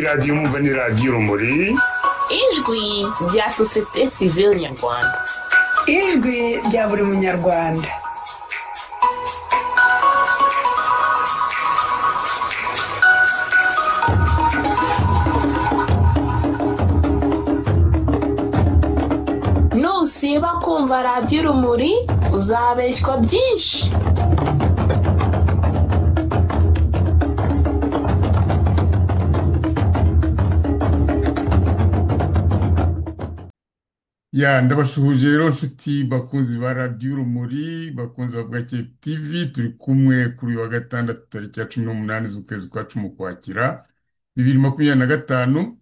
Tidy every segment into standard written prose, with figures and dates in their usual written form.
radiyo mwumva ni radiyo Urumuri, ijwi rya sosiyete sivile nyarwanda, ijwi rya buri munyarwanda. nusiba kumva radiyo Urumuri uzabeshywa byinshi. ndabashuhuje rero nshuti bakunzi ba radiyo Urumuri, bakunzi ba Bwake TV. turi kumwe kuri uyu wa gatandatu tariki ya 18 z'ukwezi kwa 10 Ukwakira 2025.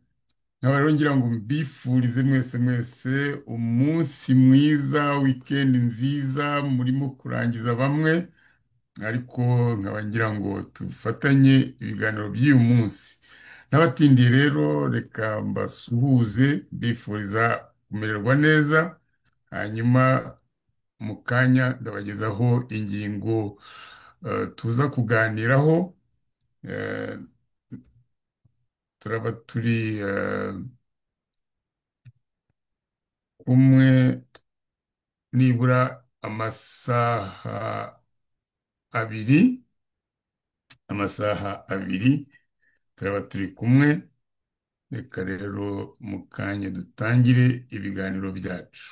nkaba rero ngira ngo mbifurize mwese umunsi mwiza, weekend nziza murimo kurangiza bamwe, ariko nkaba ngira ngo tufatanye ibiganiro by'uyu munsi. N'abatindiye rero reka mbasuhuze mbifuriza kumererwa neza, hanyuma mu kanya ndabagezaho ingingo tuza kuganiraho. turaba turi kumwe nibura amasaha abiri turaba turi kumwe. Reka rero mu kanya dutangire ibiganiro byacu.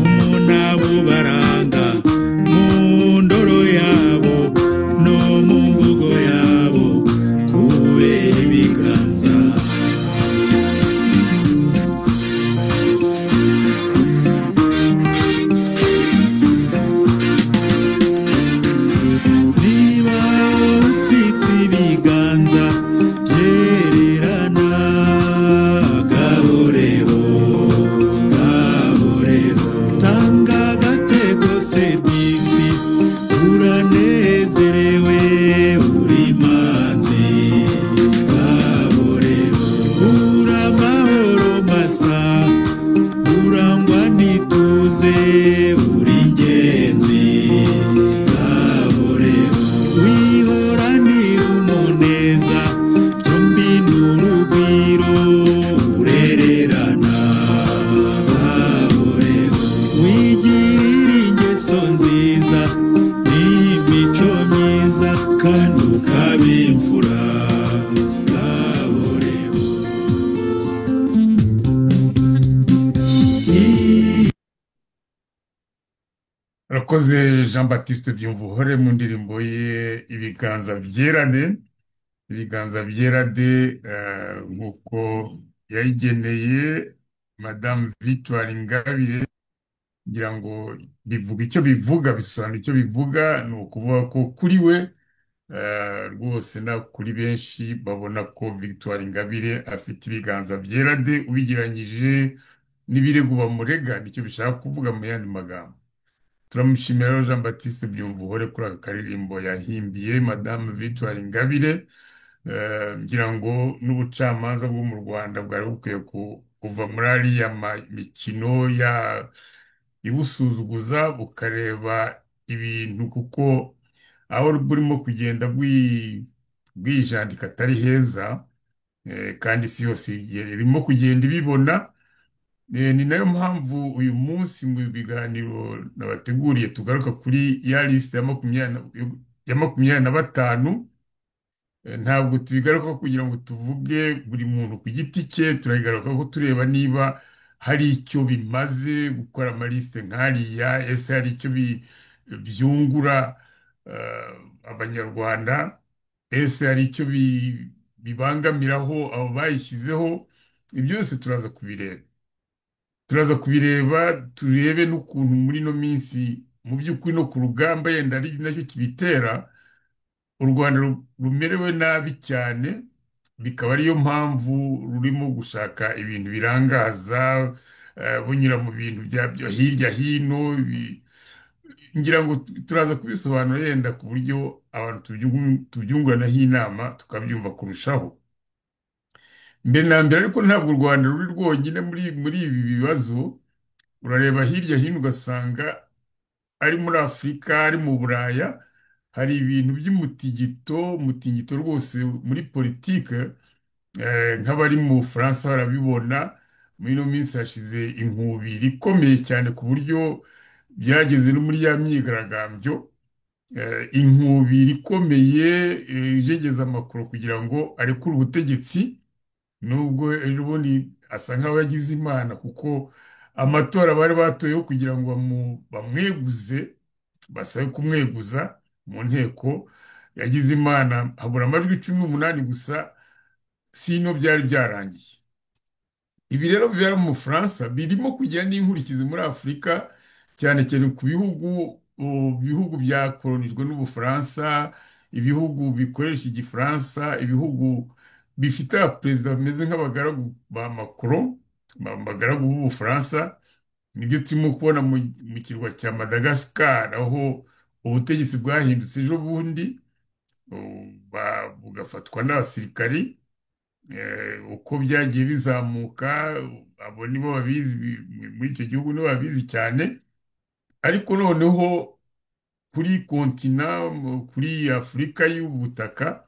umunabo baranga mu ndoro yabo no mu mvugo yabo kubera ibiganza. Niba ufite ibiganza byererana, gahoreho gahoreho, tanga agatego sedisi, uranezerewe uri manzi, gahoreho ura amahoro masa, urangwa n'ituze uri ingenzi, gahoreho wihoranira umuneza, byombi n'urugwiro urererana, gahoreho wigirira ingeso nziza n'imico myiza kandi ukaba imfura, gahoreho. Urakoze Jean Baptiste Byumvuhore mu ndirimbo ye ibiganza byera de. Ibiganza byera de, nk'uko yayigeneye Madame Victoire Ingabire, kugira ngo bivuga icyo bivuga, bisobanura icyo bivuga. Ni ukuvuga ko kuri we rwose na kuri benshi babona ko Victoire Ingabire afite ibiganza byera de, ubigeranyije n'ibirego bamurega. Nicyo bishaka kuvuga mu yandi magambo. Turamushimira rero Jean Baptiste Byumvuhore kuri aka karirimbo yahimbiye Madame Victoire Ingabire. Ngira ngo n'ubucamanza bwo mu Rwanda bwari bukwiye kuva muri ariya mikino ibusuzuguza, bukareba ibintu, kuko aho burimo kugenda bwijandika atari heza, kandi isi yose irimo kugenda ibibona. Ni nayo mpamvu uyu munsi mu biganiro nabateguriye tugaruka kuri ya lisite ya 25. Ntabwo tubigaruka kugira ngo tuvuge buri muntu ku giti cye, turabigaruka ko tureba niba hari icyo bimaze gukora amalisite nk'ariya, ese hari icyo byungura abanyarwanda, ese hari icyo bibangamiraho abo bayishyizeho. Ibyo byose turaza kubireba, turebe n'ukuntu muri ino minsi mu by'ukuri no ku rugamba yenda ari nacyo kibitera, u Rwanda rumerewe nabi cyane, bikaba ariyo mpamvu rurimo gushaka ibintu birangaza, bunyura mu bintu byo hirya hino. Ngira ngo turaza kubisobanura yenda ku buryo abantu tubyunguranaho inama tukabyumva kurushaho. Mbere na mbere ariko ntabwo u Rwanda ruri rwonyine muri ibi bibazo. Urareba hirya hino ugasanga ari muri Afurika, ari mu Buraya, hari ibintu umutingito rwose muri politike. Nk'abari mu Bufaransa barabibona, muri ino minsi hashize inkubiri ikomeye cyane ku buryo byageze no muri ya myigaragambyo. Inkubiri ikomeye ijegeza amakuru kugira ngo arekure ubutegetsi, nubwo ejo bundi asa nkaho yagize imana, kuko amatora bari batoyeho kugira ngo bamweguze, basabe kumweguza mu nteko, yagize imana habura amajwi 18 gusa, sino byari byarangiye. Ibi rero bibera mu Bufaransa birimo kugira n'inkurikizi muri Afurika, cyane cyane ku bihugu byakolonijwe n'Ubufaransa, ibihugu bikoresha Igifaransa, ibihugu bifite abaperezida bameze nk'abagaragu ba Macron, abagaragu b'Ubufaransa. Nibyo turimo kubona mu kirwa cya Madagascar, aho ubutegetsi bwahindutse ejo bundi, bugafatwa n'abasirikari. Uko byagiye bizamuka, abo nibo babizi, muri icyo gihugu nibo babizi cyane. Ariko noneho kuri kontina, kuri Afurika y'ubutaka,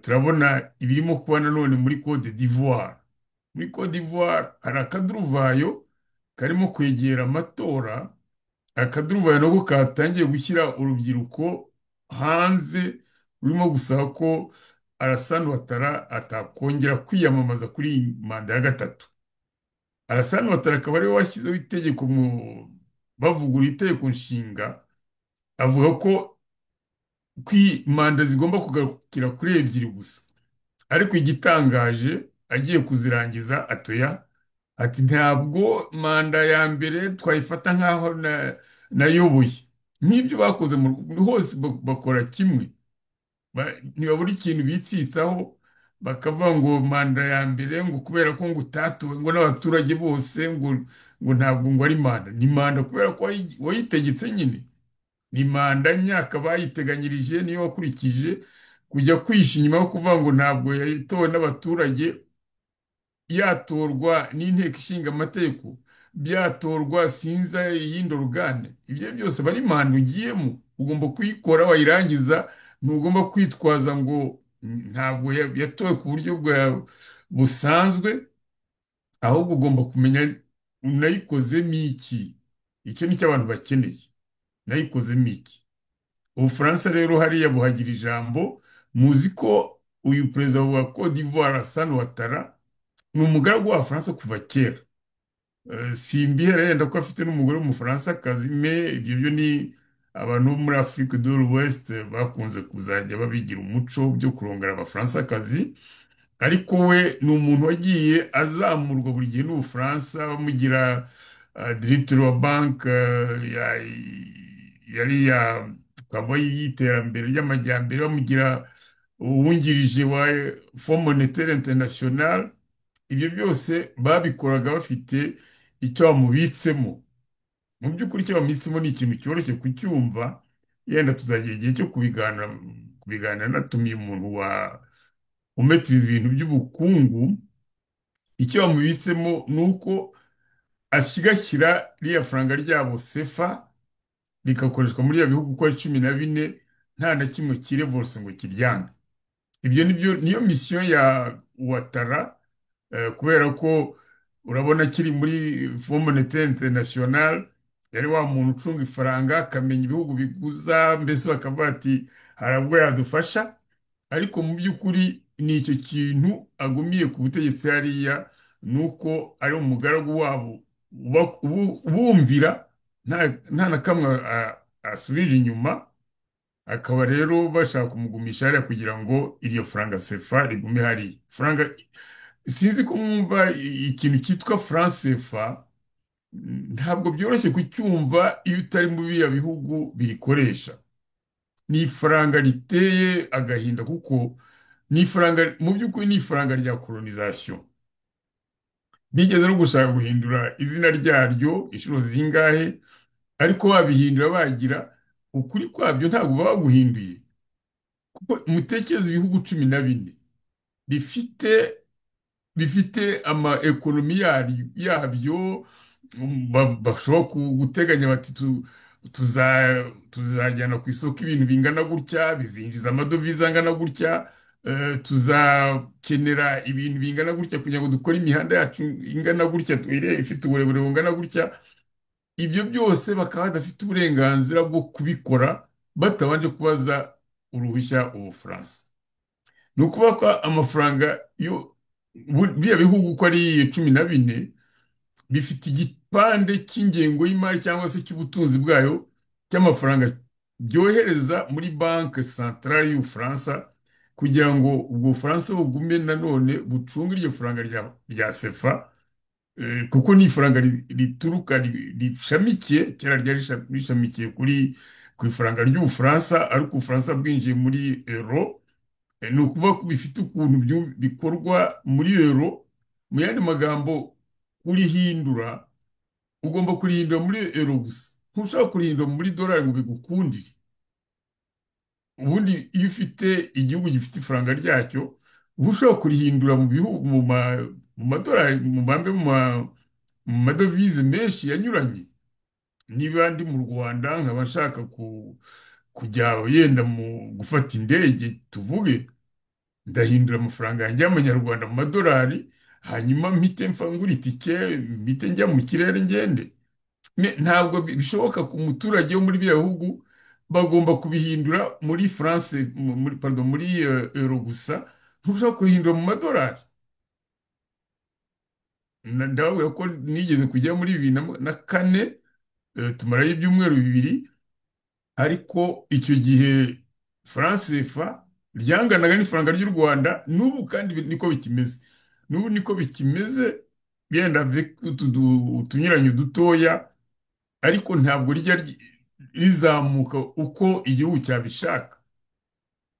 turabona ibirimo kuba nanone muri Côte d'Ivoire. Muri Côte d'Ivoire hari akaduruvayo karimo kwegera amatora, akaduruvayo nako katangiye gushyira urubyiruko hanze, rurimo gusaba ko Alassane Ouattara atakongera kwiyamamaza kuri manda ya gatatu. Alassane Ouattara akaba ariwe washyizeho itegeko bavugurura itegeko nshinga, avuga ko manda zigomba kugarukira kuri ebyiri gusa. Ariko igitangaje agiye kuzirangiza atoya, ati ntabwo manda ya mbere twayifata nk'aho nayoboye. Nk'ibyo bakoze hose bakora kimwe. Ntibabura ikintu bitsitsaho, bakavuga ngo manda ya mbere ngo kubera ko ngo utatuwe ngo n'abaturage bose ngo ntabwo ngo ari manda. Ni manda kubera ko wayitegetse nyine. Ni manda imyaka bayiteganyirije niyo wakurikije, kujya kwisha inyuma yo kuvuga ngo ntabwo yatowe n'abaturage, yatorwa n'inteko ishinga amategeko, byatorwa sinza iyindi organe. Ibyo byose bari manda ugiyemo, ugomba kuyikora wayirangiza. Ntugomba kwitwaza ngo ntabwo yatowe ku buryo busanzwe, ahubwo ugomba kumenya unayikozemo iki. Icyo ni cyo abantu bakeneye, nayikozemo iki. Ubufaransa rero hariya buhagira ijambo. Muzi ko uyu perezida wa Cote d'Ivoire Alassane Ouattara ni umugaragu w'Abafaransa kuva kera. Simbihera yenda ko afite n'umugore w'Umufaransa-kazi, ibyo byo ni abantu bo muri Afrique de l'Ouest bakunze kuzajya babigira umuco byo kurongora Abafaransa-kazi. Ariko we ni umuntu wagiye azamurwa buri gihe n'Ubufaransa, bamugira diregiteri wa banki yari akaba y'iterambere ry'amajyambere, bamugira uwungirije wa Fonds Monetaire International. Ibyo byose babikoraga bafite icyo bamubitsemo. Mu by'ukuri icyo bamubitsemo ni ikintu cyoroshye kucyumva, yenda tuzagira igihe cyo kubiganira natumiye umuntu umetiriza ibintu by'ubukungu. Icyo bamubitsemo ni uko asigashyira riya faranga ryabo sefa rikakoreshwa muri ya bihugu uko ari 14, nta na kimwe kirevorse ngo kiryange. Ibyo niyo misiyo ya Ouattara, kubera ko urabona kiri muri Fonds Monetaire International, yari wa muntu ucunga ifaranga akamenya ibihugu biguza, mbese bakavuga ati harabwo yadufasha. Ariko mu by'ukuri ni icyo kintu agumiye ku butegetsi hariya, ni uko ari umugaragu wabo bumvira, nta na kamwe asubije inyuma. Akaba rero bashaka kumugumisha hariya kugira ngo iryo faranga sefa rigume hariya. Faranga sinzi ko mwumva ikintu cyitwa franc CFA, ntabwo byoroshye kucyumva iyo utari muri biriya bihugu birikoresha. Ni ifaranga riteye agahinda, kuko ni ifaranga mu by'ukuri ni ifaranga rya colonization. Bigeze no gushaka guhindura izina ryaryo inshuro zingahe, ariko babihindura bagira ukuri kwabyo ntabwo baba baguhinduye. Kuko mutekereza ibihugu 14 bifite ama ekonomi yabyo, bashobora guteganya bati tuzajyana ku isoko ibintu bingana gutya, bizinjiza amadovize angana gutya, tuzakenera ibintu bingana gutya kugira ngo dukore imihanda yacu ingana gutya, ifite uburebure bungana gutya. Ibyo byose bakaba badafite uburenganzira bwo kubikora batabanje kubaza uruhushya Ubufaransa. Ni ukuvuga ko amafaranga biriya bihugu uko ari 14 bifite igipande cy'ingengo y'imari cyangwa se cy'ubutunzi bwayo cy'amafaranga byohereza muri banki centrale y'Ubufaransa, kugira ngo ubwo Bufaransa bugume nanone bucunge iryo faranga rya sefa. Kuko ni ifaranga rituruka rishamikiye, kera ryari rishamikiye ku ifaranga ry'Ubufaransa, ariko Ubufaransa bwinjiye muri euro. Ni ukuvuga ko bifite ukuntu bikorwa muri euro. Mu yandi magambo, kurihindura ugomba kurihindura muri euro gusa, ntushobora kurihindura muri dolari ngo bigukundire. Ubundi iyo ufite igihugu gifite ifaranga ryacyo, uba ushobora kurihindura mu bihugu mu madolari, mu madovize menshi yanyuranye. Niba ndi mu Rwanda nkaba nshaka kujya yenda mu gufata indege, tuvuge, ndahindura amafaranga yanjye y'amanyarwanda mu madolari, hanyuma mpite mfangura itike, mpite njya mu kirere ngende. Ntabwo bishoboka ku muturage wo muri bya bihugu. Bagomba kubihindura muri France, muri euro gusa, ntushobora kubihindura mu madolari. ndababwira ko nigeze kujya muri 2004, tumarayo ibyumweru bibiri, ariko icyo gihe France CFA ryanganaga n'ifaranga ry'u Rwanda, n'ubu kandi niko bikimeze. N'ubu niko bikimeze, yenda avec utunyuranyo dutoya, ariko ntabwo rizamuka uko igihugu cyabishaka.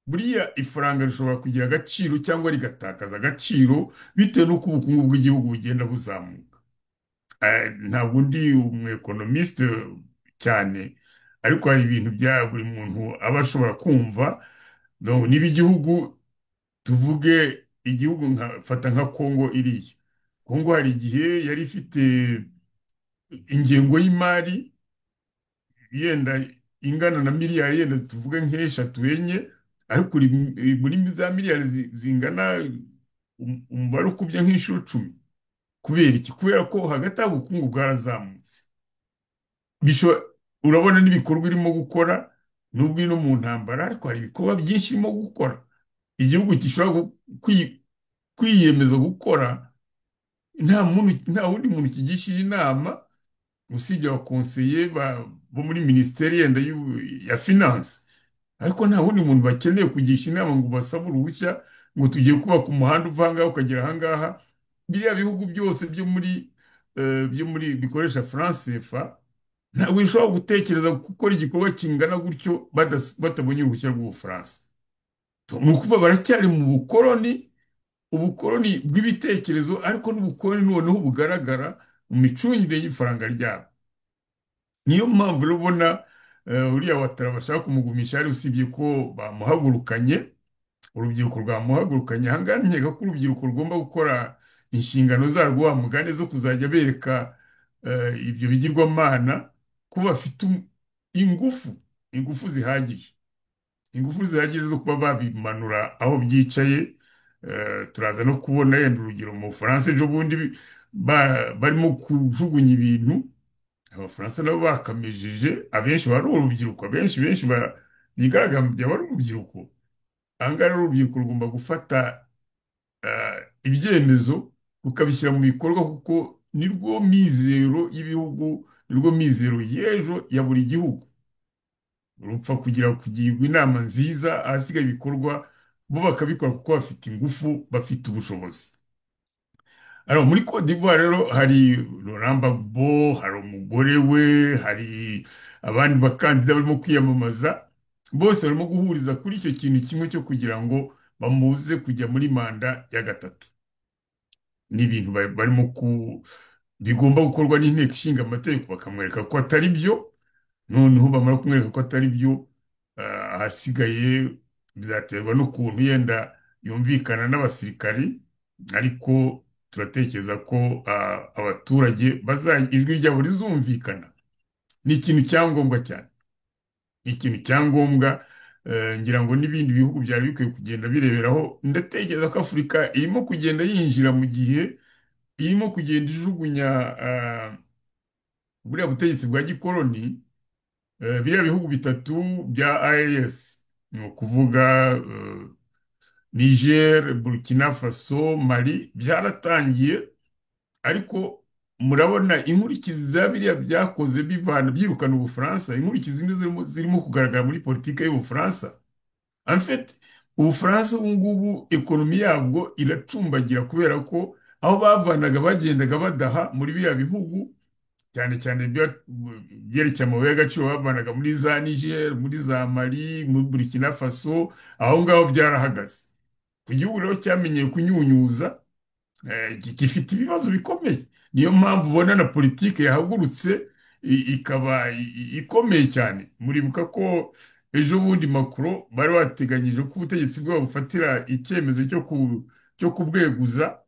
Buriya ifaranga rishobora kugira agaciro cyangwa rigatakaza agaciro bitewe n'uko ubukungu bw'igihugu bugenda buzamuka. Ntabwo ndi umwekonomiste cyane, ariko hari ibintu bya buri muntu aba ashobora kumva. Niba igihugu, tuvuge igihugu fata nka Kongo iriya. Kongo hari igihe yari ifite ingengo y'imari yenda ingana na miliyari, yenda tuvuge nk'eshatu enye, ariko muri za miliyari zingana umubare ukubye nk'inshuro 10. Kubera iki? Kubera ko hagati y'ubukungu bwarazamutse. Urabona n'ibikorwa irimo gukora, nubwo iri no mu ntambara, ariko hari ibikorwa byinshi irimo gukora. Igihugu gishobora kwiyemeza gukora, nta wundi muntu kigishije inama usibye abakonseye bo muri minisiteri yenda ya finance, ariko nta wundi muntu bakeneye kugisha inama ngo basabe uruhushya ngo tugiye kubaka umuhanda uva ahangaha ukagera ahangaha. Biriya bihugu byose byo muri bikoresha France CFA ntabwo bishobora gutekereza gukora igikorwa kingana gutyo batabonye uruhushya rw'Ubufaransa. Ni ukuvuga baracyari mu ubukoloni bw'ibitekerezo, ariko n'ubukoloni noneho bugaragara mu micungire y'ifaranga ryabo. Niyo mpamvu urabona uriya Ouattara bashaka kumugumisha, ari usibye ko bamuhagurukanye, urubyiruko rwamuhagurukanye. Ahangaha nkeka ko urubyiruko rugomba gukora inshingano zarwo, wa mugani zo kuzajya bereka ibyo bigirwamana ko bafite ingufu zihagije zo kuba babimanura aho byicaye. Turaza no kubona yenda urugero mu Bufaransa ejo bundi barimo kujugunya ibintu. Abafaransa nabo bakamejeje, abenshi bari urubyiruko, benshi bigaragambya bari urubyiruko. Ahangaha urubyiruko rugomba gufata ibyemezo rukabishyira mu bikorwa, kuko nirwo mizero y'ibihugu, nirwo mizero y'ejo ya buri gihugu. Rupfa kugirwa inama nziza, ahasigaye ibikorwa bo bakabikora kuko bafite ingufu, bafite ubushobozi. Muri Cote d'Ivoire rero hari Laurent Gbagbo, hari umugore we, hari abandi bakandida barimo kwiyamamaza, bose barimo guhuriza kuri icyo kintu kimwe cyo kugira ngo bamuze kujya muri manda ya gatatu. Ni ibintu bigomba gukorwa n'inteko ishinga amategeko, bakamwereka ko atari byo. Noneho bamara kumwereka ko atari byo, ahasigaye bizaterwa n'ukuntu yenda yumvikana n'abasirikari, ariko turatekereza ko abaturage ijwi ryabo rizumvikana. Ni ikintu cyangombwa cyane, ni ikintu cyangombwa. Ngira ngo n'ibindi bihugu byari bikwiye kugenda bireberaho. Ndatekereza ko Afurika irimo kugenda yinjira mu gihe irimo kugenda ijugunya buriya butegetsi bwa gikoloni. Biriya bihugu bitatu bya AES, ni ukuvuga Niger, Burkina Faso, Mali, byaratangiye, ariko murabona inkurikizi za biriya byakoze byirukana Ubufaransa. Inkurikizi zirimo kugaragara muri politiki y'Ubufaransa. En fait, Ubufaransa ubu ngubu ekonomi yabwo iracumbagira, kubera ko aho bavanaga bagendaga badaha muri biriya bihugu, cyane cyane byerekeye amabuye y'agaciro bavanaga muri za Niger, muri za Mali, muri Burkina Faso, aho ngaho byarahagaze. Ku gihugu rero cyamenyeye kunyunyuza, gifite ibibazo bikomeye. Niyo mpamvu ubona na politiki yahagurutse ikaba ikomeye cyane. Muribuka ko ejo bundi Macron bari bateganyije ko ubutegetsi bwabo bufatira icyemezo cyo kubweguza.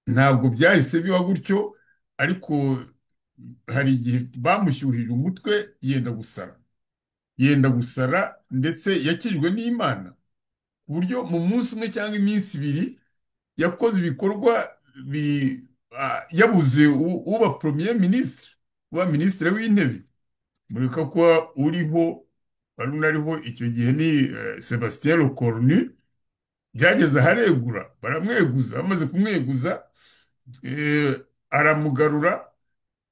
Ntabwo byahise biba gutyo, ariko hari igihe bamushyuhije umutwe yenda gusara, ndetse yakijwe n'Imana, ku buryo mu munsi umwe cyangwa iminsi ibiri yakoze ibikorwa yabuze uba premier ministre, uba minisitiri w'intebe. Muribuka ko wari unariho icyo gihe ni Sebastien Lecornu. Byageze aharegura, baramweguza. Bamaze kumweguza, aramugarura,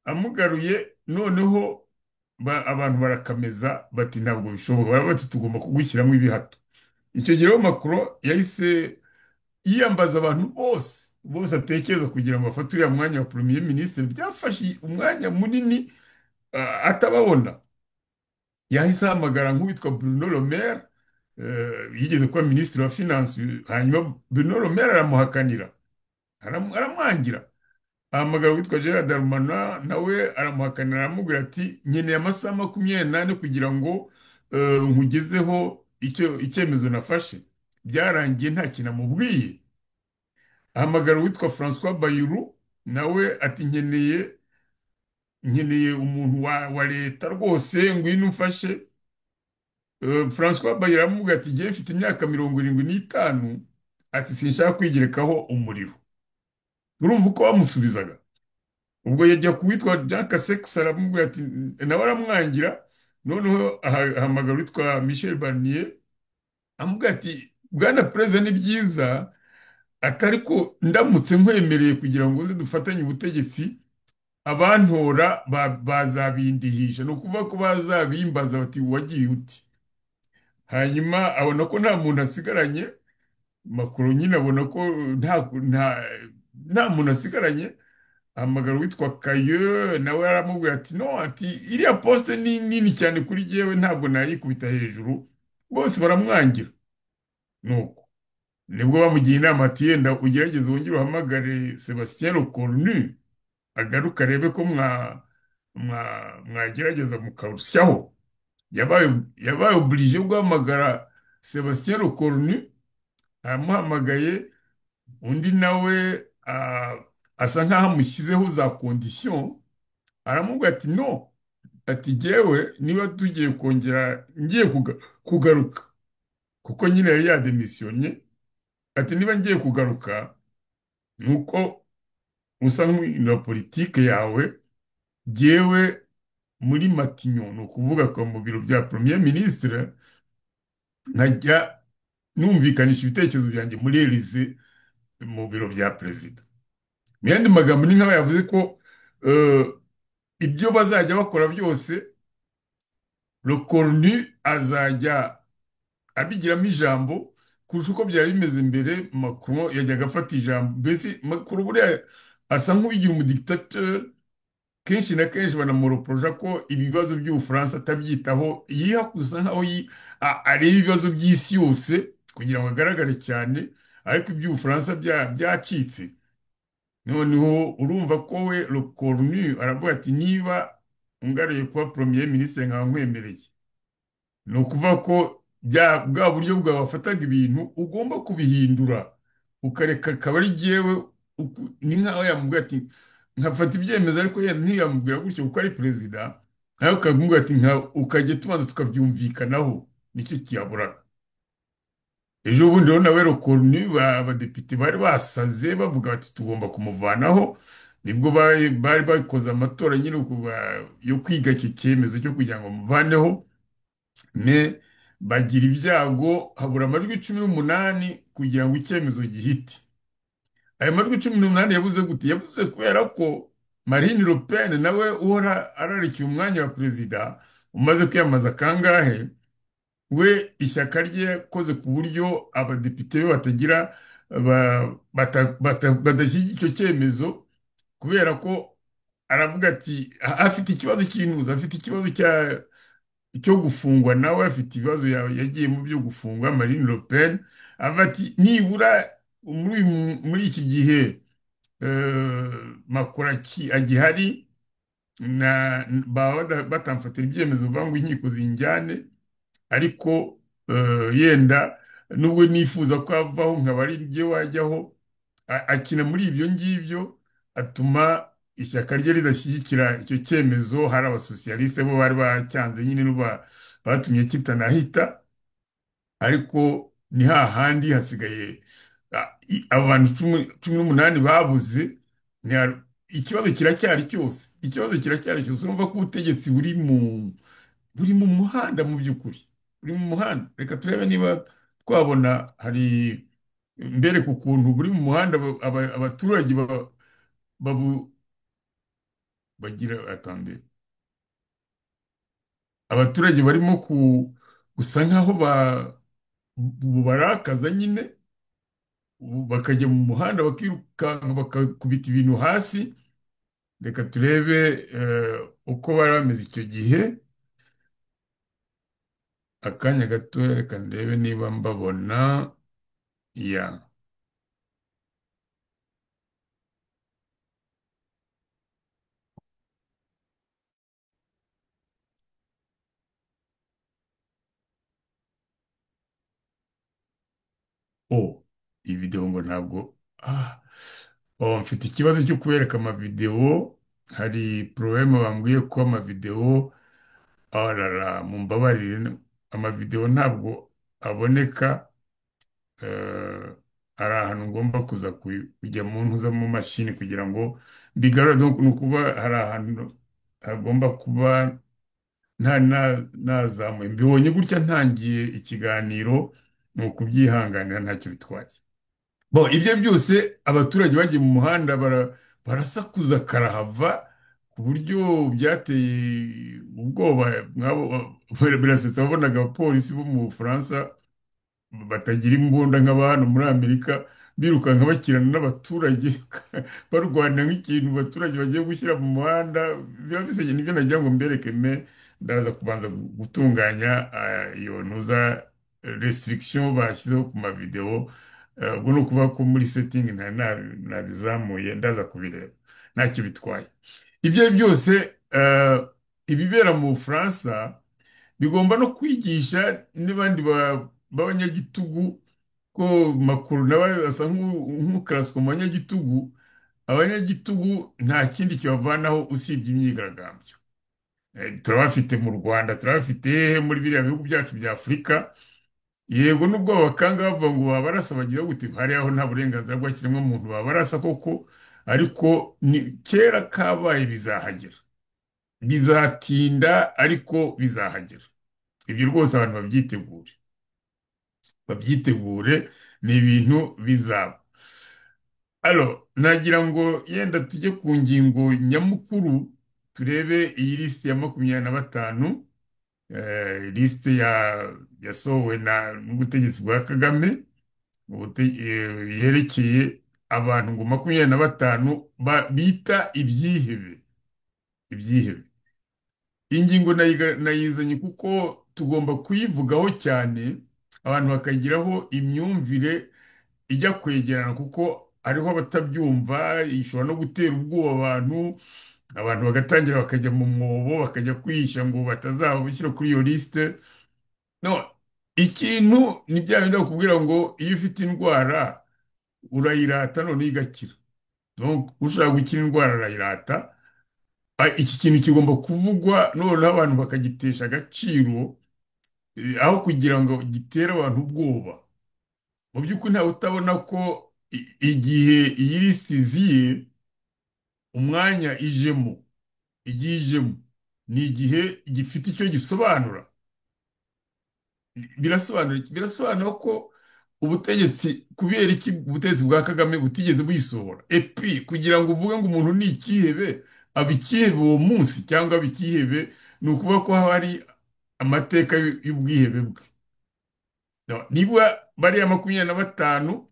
amugaruye noneho abantu barakameza bati ntabwo bishoboka, baravuga bati tugomba kugushyiramo ibihato. Icyo gihe rero Macron yahise yiyambaza abantu bose bose atekereza kugira ngo afate uriya mwanya wa premier ministre. Byafashe umwanya munini atababona. Yahise ahamagara nk'uwitwa Bruno Le Maire, yigeze kuba minisitiri wa finance, hanyuma Bruno Le Maire aramuhakanira, aramwangira. Ahamagara uwitwa Gerard Darmanin, nawe aramuhakanira, aramubwira ati nkeneye amasaha 24 kugira ngo nkugezeho icyemezo nafashe. Byarangiye nta kintu amubwiye. Ahamagara uwitwa François Bayrou, nawe ati nkeneye umuntu wa leta rwose, ngwino umfashe. François Bayrou aramubwira ati ngiye mfite imyaka 75, ati sinshaka kwigerekaho umuriro. Urumva uko bamusubizaga? Ubwo yajya kuwitwa Jean Castex, aramubwira ati nawe aramwangira. Noneho ahamagara witwa Michel Barnier, amubwira ati bwana perezida, ni byiza atari ko ndamutse nkwemereye kugira ngo uze dufatanye ubutegetsi, abantora bazabindihisha, no kuvuga ko bazabimbaza bati wagiye uti. Hanyuma abona ko nta muntu asigaranye. Macron nyine abona ko nta muntu asigaranye. Ahamagara witwa Cailleux, nawe aramubwira ati no, ati iriya poste ni nini cyane kuri jyewe, ntabwo nayikubita hejuru. Bose baramwangira. Nuko nibwo bamugiye inama ati yenda ugerageze wongere uhamagare Sébastien Lecornu agaruka arebe ko mwagerageza mukarusyaho. Yabaye oblige guhamagara Sébastien Lecornu. Amuhamagaye, undi nawe asa nkaho amushyizeho za condition. Aramubwira ati no, ati jyewe niba tugiye kongera ngiye kugaruka, kuko nyine yari yademisiyonye, ati niba ngiye kugaruka nuko usa nk'umuhindura politike yawe, jyewe muri Matignon, ni ukuvuga ko mu biro bya premier ministre, nkajya numvikanisha ibitekerezo byanjye muri Elysée mu biro bya perezida. Mu yandi magambo ni nk'aho yavuze ko ibyo bazajya bakora byose Le Cornu azajya abigiramo ijambo kurusha uko byari bimeze mbere. Macron yajyaga afata ijambo, mbese Macron buriya asa nk'uwigira umudictateur. Kenshi na kenshi banamoroproja ko ibibazo by'Ubufaransa atabyitaho, yihakuza nkaho areba ibibazo by'isi yose kugira ngo agaragare cyane, ariko iby'Ubufaransa byacitse. Noneho urumva ko we Le Cornu aravuga ati niba ungariye kuba premier ministre nkaba nkwemereye, ni ukuvuga ko bwa buryo bwawe wafataga ibintu ugomba kubihindura, ukareka akaba ari jyewe. Ni nkaho yamubwira ati nkafata ibyemezo, ariko yenda ntiyamubwira gutyo kuko ari perezida, nawe ukamubwira ati ukajya tubanza tukabyumvikanaho. Nicyo kiyaburaga. Ejo bundi rero nawe Le Cornu abadepite bari basaze bavuga bati tugomba kumuvanaho. Nibwo bari bakoze amatora nyine yo kwiga icyo cyemezo cyo kugira ngo muvaneho. Bagira ibyago, habura amajwi 18 kugira ngo icyemezo gihite. Ayo majwi 18 yabuze gute? Yabuze kubera ko Marine Le Pen nawe uhora ararikiye umwanya wa perezida, umaze kwiyamaza kangahe, we ishyaka rye koze ku buryo abadepite be badashyigikira icyo cyemezo, kubera ko aravuga ati afite ikibazo cy'intuza, afite ikibazo cyo gufungwa. Nawe afite ibibazo yagiye mu byo gufungwa. Marine Le Pen avuga ati nibura muri iki gihe Macron agihari, batamfatira ibyemezo bavuga ngo inkiko zinjyane, ariko yenda nubwo nifuza ko avaho nkaba ari rye wajyaho. Akina muri ibyo ngibyo, atuma ishyaka rye ridashyigikira icyo cyemezo. Hari abasosiyaliste bo bari bacyanze nyine, batumye kitanahita, ariko ni hahandi hasigaye abantu 18 babuze. Ikibazo kiracyari cyose, urumva ko ubutegetsi buri mu muhanda, mu by'ukuri buri mu muhanda. Reka turebe niba twabona hari mbere ku kuntu buri mu muhanda abaturage babu bagira atande abaturage barimo gusa nkaho barakaza nyine bakajya mu muhanda bakirukanka bakakubita ibintu hasi. Reka turebe uko bari bameze icyo gihe. Akanya gato reka ndebe niba mbabona. Ya. Oh, iyi video ngo ntabwo. Mfite ikibazo cyo kubereka amavideo. Hari problème bambwiye ko amavideo mumbabarire amavideo ntabwo aboneka. eh, Hari ahantu ngomba kuza kujya mu ntuza mu mashini kugira ngo bigarure. Donc ni ukuvuga hari ahantu hagomba kuba nazamuye mbibonye gutya ntangiye ikiganiro. Ni ukubyihanganira ntacyo bitwaye. Bon, ibyo byose abaturage bagiye mu muhanda barasakuza karahava ku buryo byateye ubwoba. Birasetsa wabonaga abapolisi bo mu Bufaransa batagira imbunda nk'aba hano muri Amerika birukanka bakirana n'abaturage barwanira nk'ikintu abaturage bagiye gushyira mu muhanda. Biba biseye nibyo nagira ngo mbereke ndaza kubanza gutunganya iyo ntuza restriction bashyizeho ku mavideo. Ubwo ni ukuvuga ko muri setting nabizamuye ndaza kubireba ntacyo bitwaye. Ibyo ari byose ibibera mu Bufaransa bigomba no kwigisha n'abandi b'abanyagitugu ko Macron nawe asa nk'ukaraswa mu banyagitugu. Abanyagitugu nta kindi kibavanaho usibye imyigaragambyo. Turabafite mu Rwanda, turabafite hehe muri biriya bihugu byacu bya Afurika. Yego nubwo abakanga bavuga ngo babarasa bagira gute, hari aho nta burenganzira bwa kiremwamuntu babarasa koko, ariko ni kera kabaye bizahagera. Bizatinda ariko bizahagera. Ibyo rwose abantu babyitegure ni ibintu bizaba. Nagira ngo yenda tujye ku ngingo nyamukuru turebe iyi lisiti ya 25. Lisite yasohowe n'ubutegetsi bwa Kagame yerekeye abantu ngo 25 bita ibyihebe. Ingingo nayizanye kuko tugomba kuyivugaho cyane abantu bakagiraho imyumvire ijya kwegerana, kuko hariho abatabyumva. Ishobora no gutera ubwoba abantu bagatangira bakajya mu mwobo bakajya kwihisha ngo batazaba bashyira kuri iyo lisite. No, ikintu ni bya bindi bakubwira ngo iyo ufite indwara urayirata none igakira. Donc ushaka gukira indwara arayirata. Iki kintu kigomba kuvugwa noneho abantu bakagitesha agaciro aho kugira ngo gitere abantu ubwoba. Mu by'ukuri ntawe utabona ko igihe iyi lisiti iziye, umwanya igihe ijemo ni igihe gifite icyo gisobanura. Birasobanura ko ubutegetsi, kubera iki ubutegetsi bwa Kagame butigeze buyisohora. Epi kugira ngo uvuge ngo umuntu ni ikihebe, aba ikihebe uwo munsi cyangwa aba ikihebe, ni ukuvuga ko haba hari amateka y'ubwihebe bwe. Niba bariya 25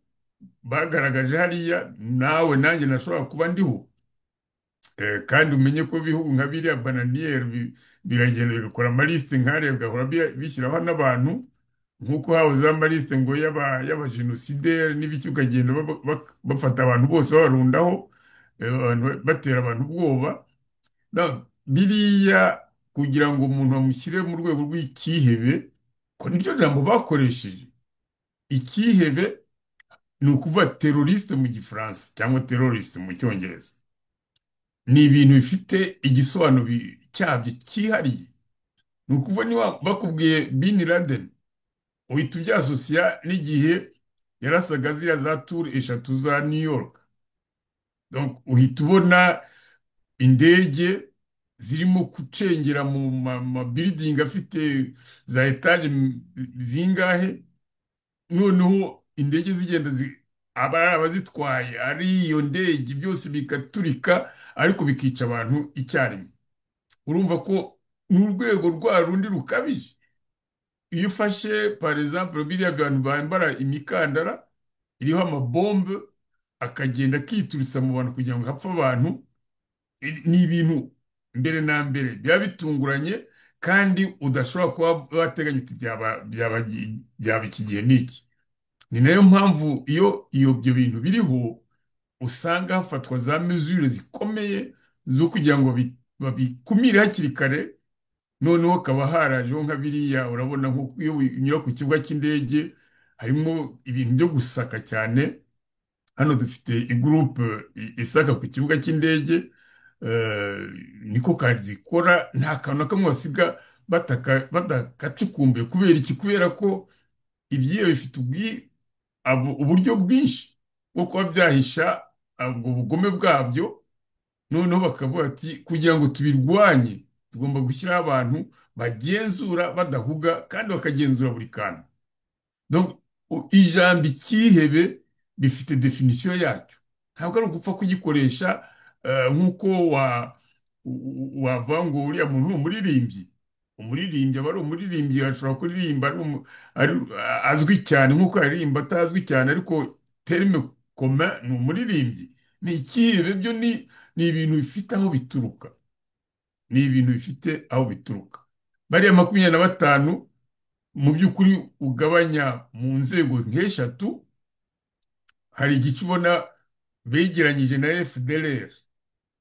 bagaragaje hariya, nawe nanjye nashobora kuba ndiho. Kandi umenye ko ibihugu nka biriya bananiyeri biragenda bigakora amalisite nk'ariya bigahora bishyiraho n'abantu nk'uko hahoze amalisite ngo y'abajenosideri n'ibiki, ukagenda bafata abantu bose babarundaho, batera abantu ubwoba. Biriya kugira ngo umuntu bamushyire mu rwego rw'ikihebe, ko niryo jambo bakoresheje. Ikihebe ni ukuvuga teroriste mu gifaransa cyangwa teroriste mu cyongereza. Ni ibintu bifite igisobanuro cyabyo cyihariye. Ni ukuvuga niba bakubwiye Bin Laden uhita ubyasosiya n'igihe yarasaga ziriya za turu 3 za New York. Donc uhita ubona indege zirimo kucengera mu mabiridingi afite za etaje zingahe, noneho indege zigenda aba ari abazitwaye ari iyo ndege byose bigaturika ariko bikica abantu icyarimwe. urumva ko ni urwego rwa rundi rukabije. iyo ufashe par exemple biriya bantu bambara imikandara iriho amabombe akagenda akiturisa mu bantu kugira ngo hapfe abantu, ni ibintu mbere na mbere biba bitunguranye kandi udashobora kuba wateganya uti byaba iki gihe n'iki. ni nayo mpamvu iyo ibyo bintu biriho usanga hafatwa za mesure zikomeye zo kugira ngo babikumire hakiri kare. noneho hakaba harajeho nka biriya urabona nko iyo unyura ku kibuga cy'indege harimo ibintu byo gusaka cyane. hano dufite igurupe isaka ku kibuga cy'indege, niko kazi ikora, nta kantu na kamwe basiga batakacukumbuye. kubera iki? kubera ko ibyiyo bifite uburyo bwinshi bwo kuba byahisha ubwo bugome bwabyo. noneho bakavuga ati kugira ngo tubirwanye tugomba gushyiraho abantu bagenzura badahuga kandi bakagenzura buri kantu. donc ijambo icyihebe bifite definisiyo yacyo, ntabwo ari ugupfa kugikoresha nk'uko wavuga ngo uriya muntu ni umuririmbyi. umuririmbyi aba ari umuririmbyi, ashobora kuririmba azwi cyane nk'uko yaririmba atazwi cyane, ariko terime commun ni umuririmbyi. ni icyihebe byo ni ibintu bifite aho bituruka, ni ibintu bifite aho bituruka. bariya 25 mu by'ukuri ugabanya mu nzego nk'eshatu. hari igice ubona begeranyije na FDLR,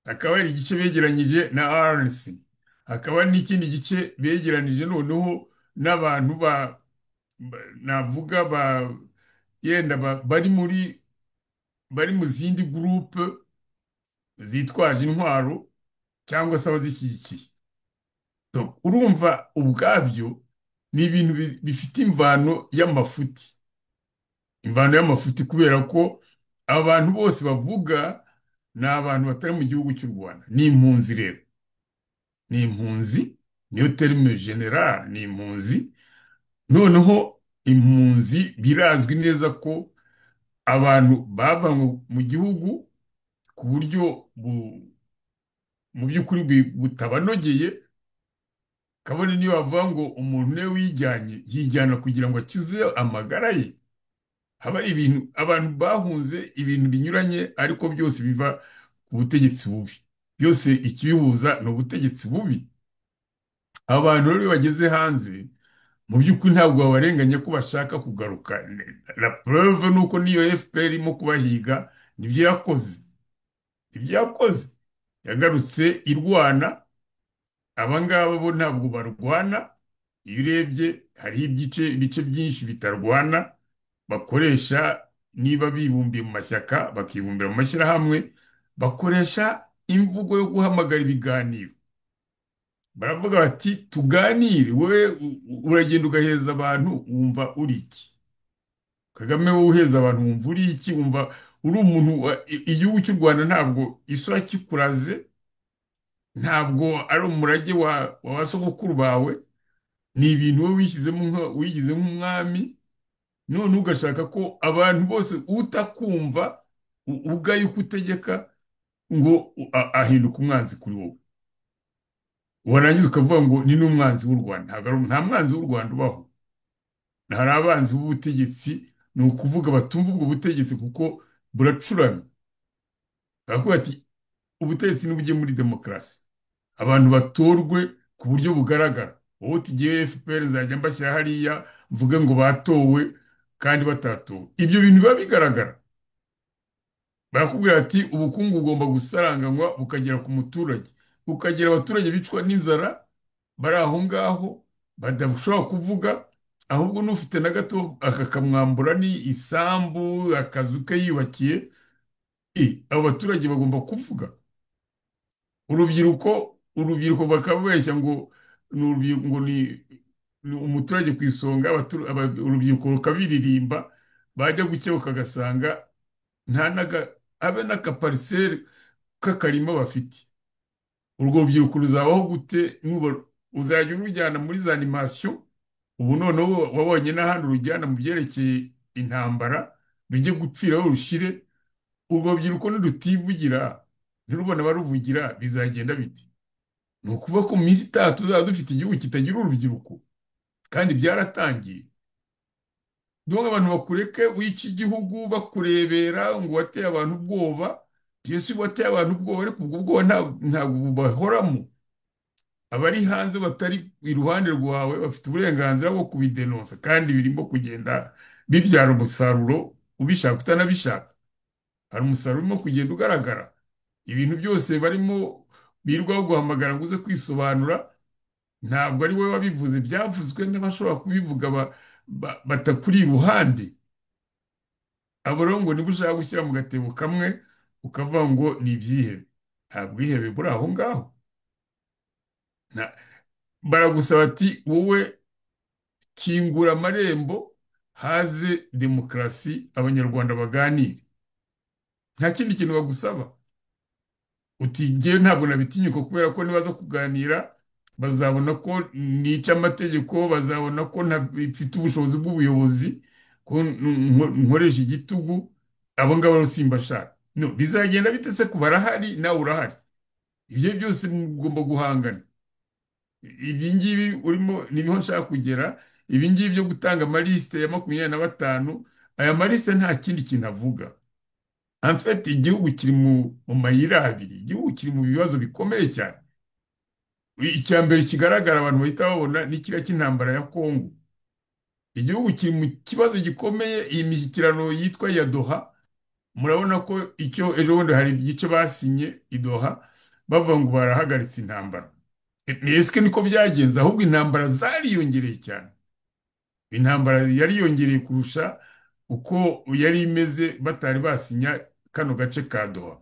hakaba hari igice begeranyije na RNC, hakaba n'ikindi gice begeranije noneho n'abantu navuga yenda bari mu zindi gurupe zitwaje intwaro cyangwa se abazishyigikiye. urumva ubwabyo ni ibintu bifite imvano y'amafuti, kubera ko abantu bose bavuga ni abantu batari mu gihugu cy'u Rwanda, ni impunzi. rero ni impunzi, niyo terime general, ni impunzi. noneho impunzi birazwi neza ko abantu bavanywe mu gihugu ku buryo mu by'ukuri butabanogeye. kabone niyo bavuga ngo umuntu niwe wijyanye, yijyana kugira ngo akize amagara ye. haba ari ibintu abantu bahunze ibintu binyuranye, ariko byose biva ku butegetsi bubi. byose ikibihuza ni ubutegetsi bubi. abantu rero bageze hanze mu by'ukuri ntabwo babarenganya ko bashaka kugaruka. la preuve ni uko niyo FPR irimo kubahiga nibyo yakoze. yagarutse irwana. abangaba bo ntabwo barwana. iyo urebye hariho ibice byinshi bitarwana, bakoresha niba bibumbiye mu mashyaka bakibumbira mu mashyirahamwe, bakoresha imvugo yo guhamagara ibiganiro. baravuga bati tuganire, wowe uragenda ugaheza abantu wumva uri iki? Kagame wowe uheza abantu wumva uri iki? wumva uri umuntu igihugu cy'u Rwanda ntabwo isura kikuraze, ntabwo ari umurage wa sogokuru bawe, ni ibintu wowe wigize nk'umwami. none ugashaka ko abantu bose utakumva ugaye uko utegeka ngo ahinduka umwanzi kuri wowe. warangiza ukavuga ngo ni n'umwanzi w'u Rwanda. nta mwanzi w'u Rwanda ubaho. hari abanzi b'ubutegetsi, ni ukuvuga batumva ubwo butegetsi kuko buracuramye. baravuga ati ubutegetsi nibujye muri demokarasi, abantu batorwe ku buryo bugaragara. wowe tugiye FPR nzajya mbashyira hariya mvuge ngo batowe kandi batatowe. ibyo bintu biba bigaragara. barakubwira ati ubukungu bugomba gusaranganywa bukagera ku muturage, bukagira abaturage bicwa n'inzara bari aho ngaho badashobora kuvuga, ahubwo n'ufite na gato akakamwambura ni isambu, akazu ke yiyubakiye. abo baturage bagomba kuvuga. urubyiruko bakabeshya ngo ni umuturage ku isonga, urubyiruko rukabiririmba, bajya gukebuka ugasanga habe n'akapariseri k'akarima bafite. urwo rubyiruko ruzabaho gute? uzajya urujyana muri za animasiyo. ubu noneho wabonye n'ahandi urujyana mu byerekeye intambara, bijye gupfiraho rushire, urwo rubyiruko nirutivugira ntirubone abaruvugira bizagenda biti? Ni ukuvuga ko mu minsi itaha tuzaba dufite igihugu kitagira urubyiruko, kandi byaratangiye. Dore abantu bakureke wica igihugu bakurebera ngo wateye abantu ubwoba. Yesu wateye abantu ubwoba, ariko ubwo bwoba ntabwo bahoramo. Abari hanze batari iruhande rwawe bafite uburenganzira bwo kubidenonsa, kandi birimo kugenda bibyara umusaruro, ubishaka utanabishaka. Hari umusaruro urimo kugenda ugaragara. Ibintu byose barimo birirwaho guhamagara ngo uze kwisobanura, ntabwo ari wowe wabivuze, byavuzwe n'abashobora kubivuga batakuri iruhande. Abo rero ngo niba ushaka gushyira mu gatebo kamwe ukavuga ngo ni ibyihebe, nta bwihebe buri aho ngaho. Baragusaba ati wowe kingura amarembo, haze demokarasi, abanyarwanda baganire. Nta kindi kintu bagusaba. Uti ngewe ntabwo nabitinyuka kubera ko nibaza kuganira bazabona ko nica amategeko, bazabona ko ntafite ubushobozi bw'ubuyobozi, ko nkoresha igitugu. Abo ngabo rero simbashaka. No, bizagenda bite se? Ku barahari nawe urahari. Ibyo byose mugomba guhangana. Ibi ngibi urimo niho nshaka kugera. Ibi ngibi byo gutanga amalisite ya 25, aya malisite nta kindi kintu avuga. En fait, igihugu kiri mu mayira abiri. Igihugu kiri mu bibazo bikomeye cyane. Icya mbere kigaragara abantu bahita babona ni kiriya cy'intambara ya Kongo. Igihugu kiri mu kibazo gikomeye. Iyi mishyikirano yitwa ya Doha, murabona ko icyo ejo bundi hari igice basinye i Doha bavuga ngo barahagaritse intambara. Ese niko byagenze? Ahubwo intambara zariyongereye cyane. Intambara yariyongereye kurusha uko yari imeze batari basinya kano gace ka Doha.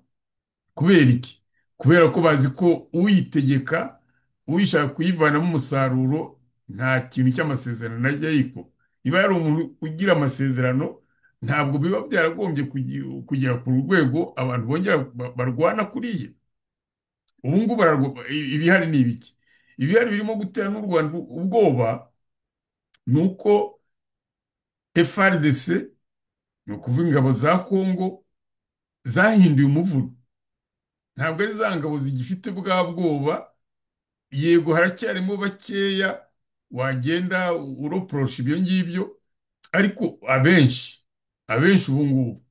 Kubera iki? Kubera ko bazi ko uyitegeka, uyishaka kuyivanamo umusaruro, nta kintu cy'amasezerano ajya yiko. Niba yari umuntu ugira amasezerano, ntabwo biba byaragombye kugera ku rwego abantu bongera barwana kuriye. Ubu ngubu ibihari ni ibiki? Ibihari birimo gutera n'u Rwanda ubwoba, ni uko FARDC, ni ukuvuga ingabo za Kongo, zahinduye umuvuno. Ntabwo ari za ngabo zigifite bwa bwoba. Yego haracyarimo bakeya wagenda uroporosha ibyo ngibyo, ariko abenshi ubu ngubu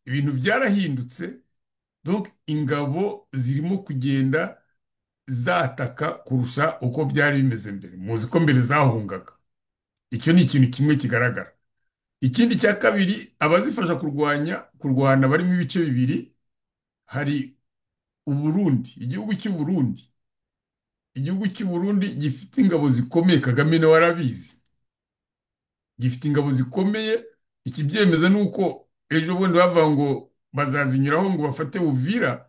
ibintu byarahindutse. Donc ingabo zirimo kugenda zataka kurusha uko byari bimeze mbere. Muzi ko mbere zahungaga. Icyo ni ikintu kimwe kigaragara. Ikindi cya kabiri, abazifasha kurwana barimo ibice bibiri. Hari Uburundi, igihugu cy'Uburundi. Igihugu cy'Uburundi gifite ingabo zikomeye. Kagame nawe arabizi, gifite ingabo zikomeye. Ikibyemeza ni uko ejo bundi bavuga ngo bazazinyuraho ngo bafate Uvira.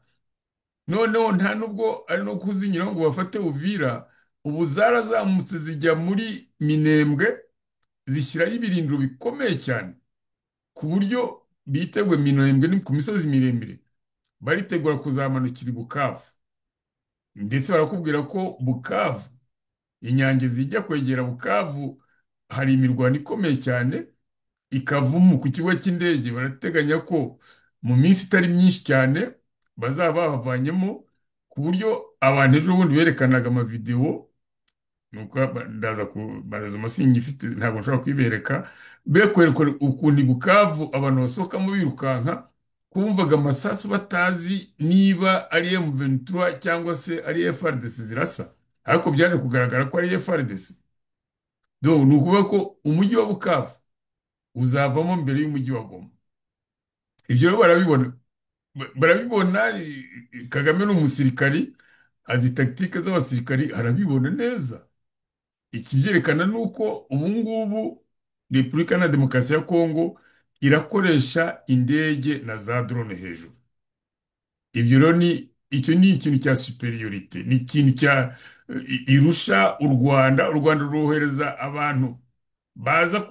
Noneho nta nubwo ari no kuzinyuraho ngo bafate Uvira, ubu zarazamutse zijya muri Minembwe, zishyiraho ibirindiro bikomeye cyane, ku buryo biteguye. Minembwe ni ku misozi miremire, baritegura kuzamanukira i Bukavu. Ndetse barakubwira ko Bukavu, inyange zijya kwegera Bukavu, hari imirwano ikomeye cyane. Ikavumu ku kigo cy'indege barateganya ko mu minsi itari myinshi cyane bazaba bavanyemo, ku buryo abantu ejo bundi berekanaga amavidewo. Nuko baraza amasingi ifite, ntabwo nshobora kwibereka, bekwereka ukuntu i Bukavu abantu basohokamo birukanka, kumvaga amasasu batazi niba ari M23 cyangwa se ari FARDC zirasa, ariko byaje kugaragara ko ari FARDC. Donc ni ukuvuga ko umujyi wa Bukavu uzavamo mbere y'umujyi wa Goma. Ibyo rero barabibona. Kagame ni umusirikari, azi tactique z'abasirikari, arabibona neza. Ikibyerekana ni uko ubu ngubu Repubulika na Demokarasi ya Kongo irakoresha indege na za drone hejuru. Ibyo rero icyo ni ikintu cya superiorite, ni ikintu irusha u Rwanda. U Rwanda rurohereza abantu baza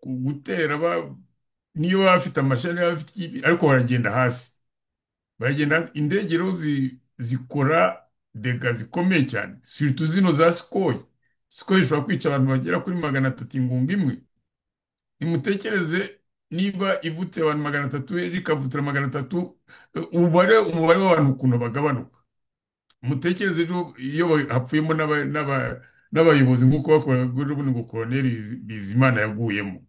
gutera, niyo baba bafite amashani, ariko baragenda hasi. Indege rero zikora dega zikomeye cyane, surtout zino za Sukhoi zishobora kwica abantu bagera kuri 300 ingunga imwe. Nimutekereze niba ivutse abantu 300 ejo ikavutira 300, umubare w'abantu ukuntu bagabanuka. Mutekereze ejo iyo hapfuyemo n'abayobozi nk'uko bakoraga ejo bundi ngo Koloneli Bizimana yaguyemo.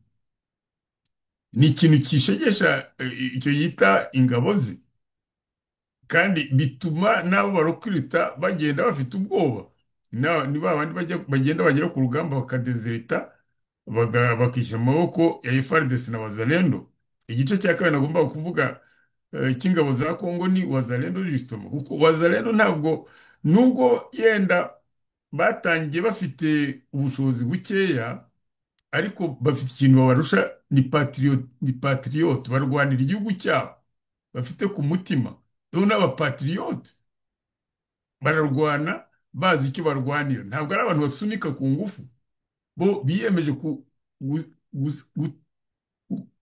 Ni ikintu kishegesha icyo yita ingabo ze, kandi bituma n'abo barokwirita bagenda bafite ubwoba. Ni ba bandi bagenda bagera ku rugamba bakadezerita, bakishyira amaboko ya FARDC na Wazalendo. Igice cya kabiri nagomba kuvuga cy'ingabo za Kongo ni Wazalendo justement, kuko Wazalendo ntabwo, nubwo yenda batangiye bafite ubushobozi bukeya, ariko bafite ikintu babarusha, ni patriote, barwanira igihugu cyabo, bafite ku mutima. Rero n'abapatriote bararwana bazi icyo barwanira, ntabwo ari abantu basunika ku ngufu. Bo biyemeje gu- gu-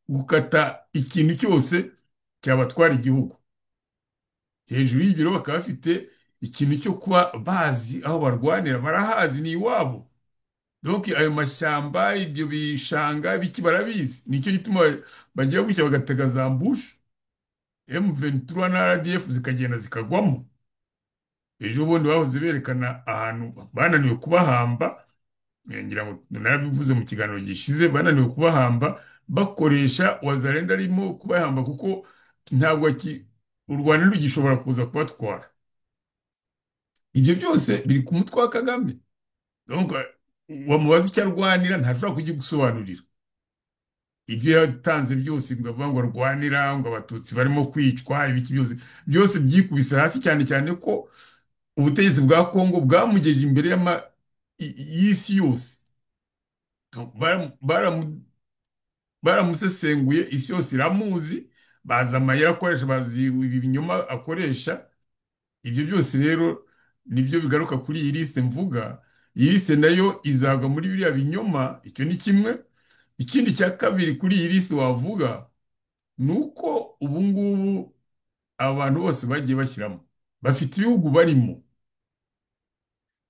gukata ikintu cyose cyabatwara igihugu. Hejuru y'ibiro bakaba bafite ikintu cyo kuba bazi aho barwanira, barahazi, ni iwabo. Donc ayo mashyamba, ibyo bishanga biki barabizi, nicyo gituma bagira gutya bagatega za mbushe, M23 na RDF zikagenda zikagwamo. Ejo bundi bahoze berekana ahantu bananiwe kubahamba, ngira ngo narabivuze mu kiganiro gishize, bananiwe kubahamba bakoresha Wazalendo arimo kubahamba, kuko ntabwo u Rwanda rugishobora kuza kubatwara. Ibyo byose biri ku mutwe wa Kagame. Donc wamubaza icyo arwanira ntashobora kugigusobanurira. Ibyo yatanze byose ngo avuga ngo arwanira, ngo abatutsi barimo kwicwa, ibiki byose byikubise hasi, cyane cyane ko ubutegetsi bwa Kongo bwamugejeje imbere y'isi yose. Baramusesenguye, isi yose iramuzi, bazi amayeri akoresha, bazi ibi binyoma akoresha. Ibyo byose rero nibyo bigaruka kuri iyi liste mvuga. Iyi liste nayo izagwa muri biriya binyoma, icyo ni kimwe. Ikindi cya kabiri kuri iyi liste wavuga ni uko ubu ngubu abantu bose bagiye bashyiramo bafite ibihugu barimo.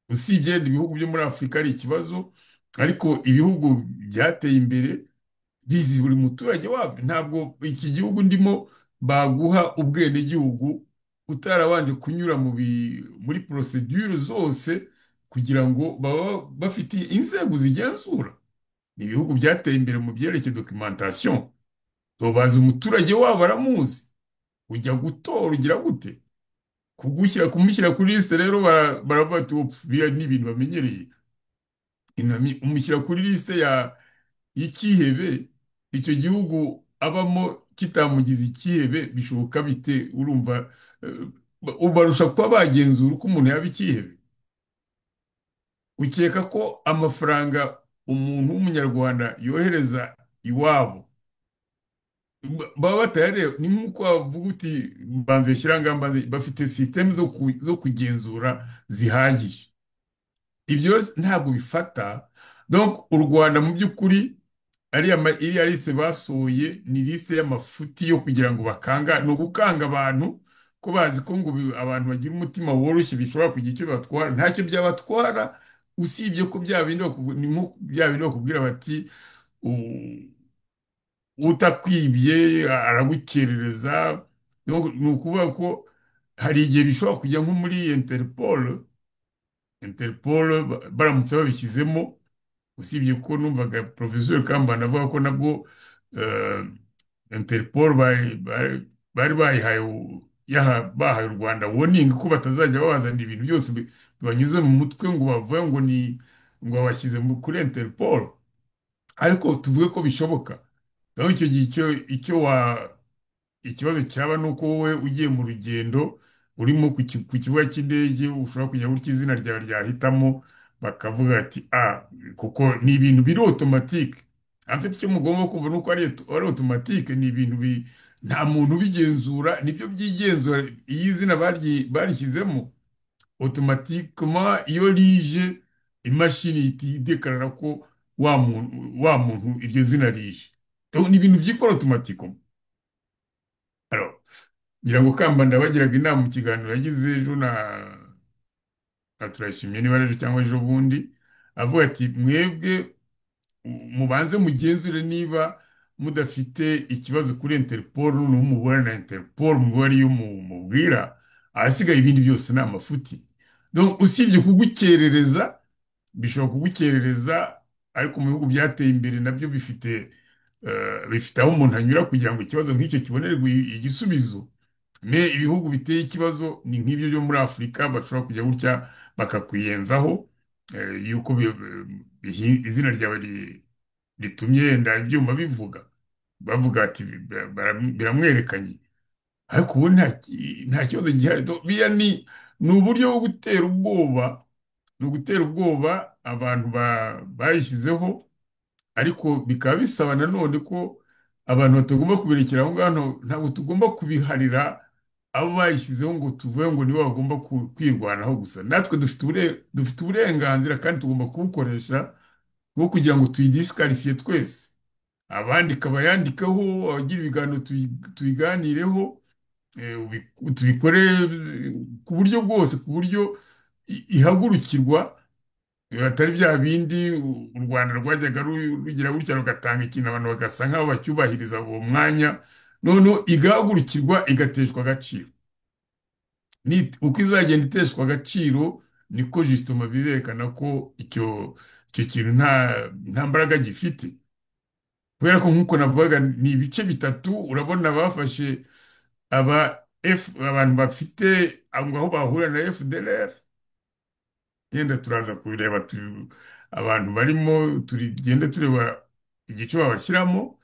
Usibye ibihugu byo muri Afurika ari ikibazo, ariko ibihugu byateye imbere bizi buri muturage wabyo. Ntabwo iki gihugu ndimo baguha ubwenegihugu utarabanje kunyura muri procedure zose, kugira ngo baba bafite inzego zigenzura. Ni ibihugu byateye imbere mu byerekeye documentation. Bazi umuturage wabo, aramuzi. Ujya gutora ugira gute? Kumushyira kuri liste rero baravuga ati biriya ni ibintu bamenyereye. Umushyira kuri liste y'ikihebe, icyo gihugu abamo kitamugize ikihebe, bishoboka bite? Urumva ubarusha kuba bagenzura uko umuntu yaba ikihebe. Ukeka ko amafaranga umuntu w'umunyarwanda yohereza iwabo baba batayareba? Ni nk'uko wavuga uti mbanze shyirangamba, bafite systeme zo kugenzura zihagije. Ibyo ntabwo bifata. Donc u Rwanda mu by'ukuri iriya liste basohoye ni liste y'amafuti yo kugira ngo ni ugukanga abantu, ko bazi ko ngo abantu bagira umutima woroshye bishobora kugira icyo batwara. Ntacyo byabatwara, usibye ko bya bindi bakubwira bati utakwibye aragukerereza. Ni ukuvuga ko hari igihe bishobora kujya nko muri Interpol baramutse babishyizemo. Usibye ko numvaga Professeur Kambanda avuga ko nabwo Interpol bari bahaye u Rwanda warning ko batazajya babazanira ibintu byose bibanyuze mu mutwe ngo bavuye ngo babashyize kuri Interpol. Ariko tuvuge ko bishoboka. Naho icyo gihe ikibazo cyaba ni uko wowe ugiye mu rugendo urimo ku kibuga cy'indege, ushobora kujya gutya izina ryawe ryahitamo, bakavuga ati kuko ni ibintu biri automatique. Afite icyo mugomba kumva nuko ari automatique, ni ibintu nta muntu ubigenzura, nibyo byigenzura. Iyo izina barishyizemo automatiquement, iyo rije imashini idekarara ko wa muntu iryo zina rije. Ni ibintu byikora automatique. Alors, ngira ngo Kambanda bagiraga inama mu kiganiro yagize ejo turashimye niba ejo cyangwa ejo bundi, avuga ati mwebwe mubanze mugenzure niba mudafite ikibazo kuri Interpol noneho mubona na Interpol muba ariyo mubwira, ahasigaye ibindi byose ni amafuti. Donc usibye kugukerereza, bishobora kugukerereza, ariko mu bihugu byateye imbere nabyo bifite aho umuntu anyura kugira ngo ikibazo nk'icyo kibonerwe igisubizo. Me ibihugu biteye ikibazo ni nk'ibyo byo muri Afurika, bashobora kujya gutya bakakwiyenzaho, yuko izina ryawe ritumye yenda ibyuma bivuga, bavuga ati biramwerekanye, ariko ubu nta kibazo gihari. Biya ni uburyo bwo gutera ubwoba, ni ugutera ubwoba abantu bayishyizeho, ariko bikaba bisaba nanone ko abantu batagomba kubirekera aho ngaho. Ntabwo tugomba kubiharira abo bayishyizeho ngo tuvuge ngo nibo bagomba kwirwanaho gusa. Natwe dufite uburenganzira kandi tugomba kubukoresha bwo kugira ngo tuyidisikarifiye twese, abandika bayandikeho, abagira ibiganiro tubiganireho, tubikore ku buryo bwose, ku buryo ihagurukirwa, atari bya bindi u Rwanda rwajyaga rugira gutya rugatanga ikintu abantu bagasa nk'aho bacyubahiriza uwo mwanya, noneho igahagurukirwa igateshwa agaciro. Uko izagenda iteshwa agaciro niko justement bizerekana ko icyo kintu nta mbaraga gifite, kubera ko nk'uko navugaga ni ibice bitatu. Urabona bafashe abantu bafite aho bahurira na FDLR, yenda turaza kubireba, abantu barimo tugende tureba igice babashyiramo,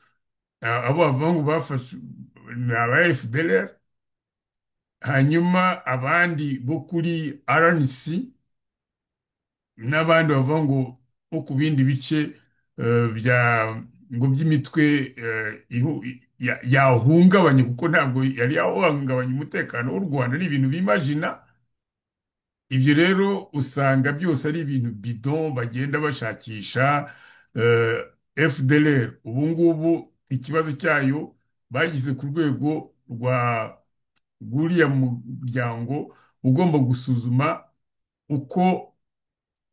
abo bavuga ngo bafashe ni aba FDLR, hanyuma abandi bo kuri RNC, n'abandi bavuga ngo bo ku bindi bice by'imitwe yahungabanye, kuko ntabwo yari yahungabanya umutekano w'u Rwanda, ari ibintu bimajina. Ibyo rero usanga byose ari ibintu bidon bagenda bashakisha. FDLR ubu ngubu ikibazo cyayo bagize ku rwego rw'uriya muryango ugomba gusuzuma uko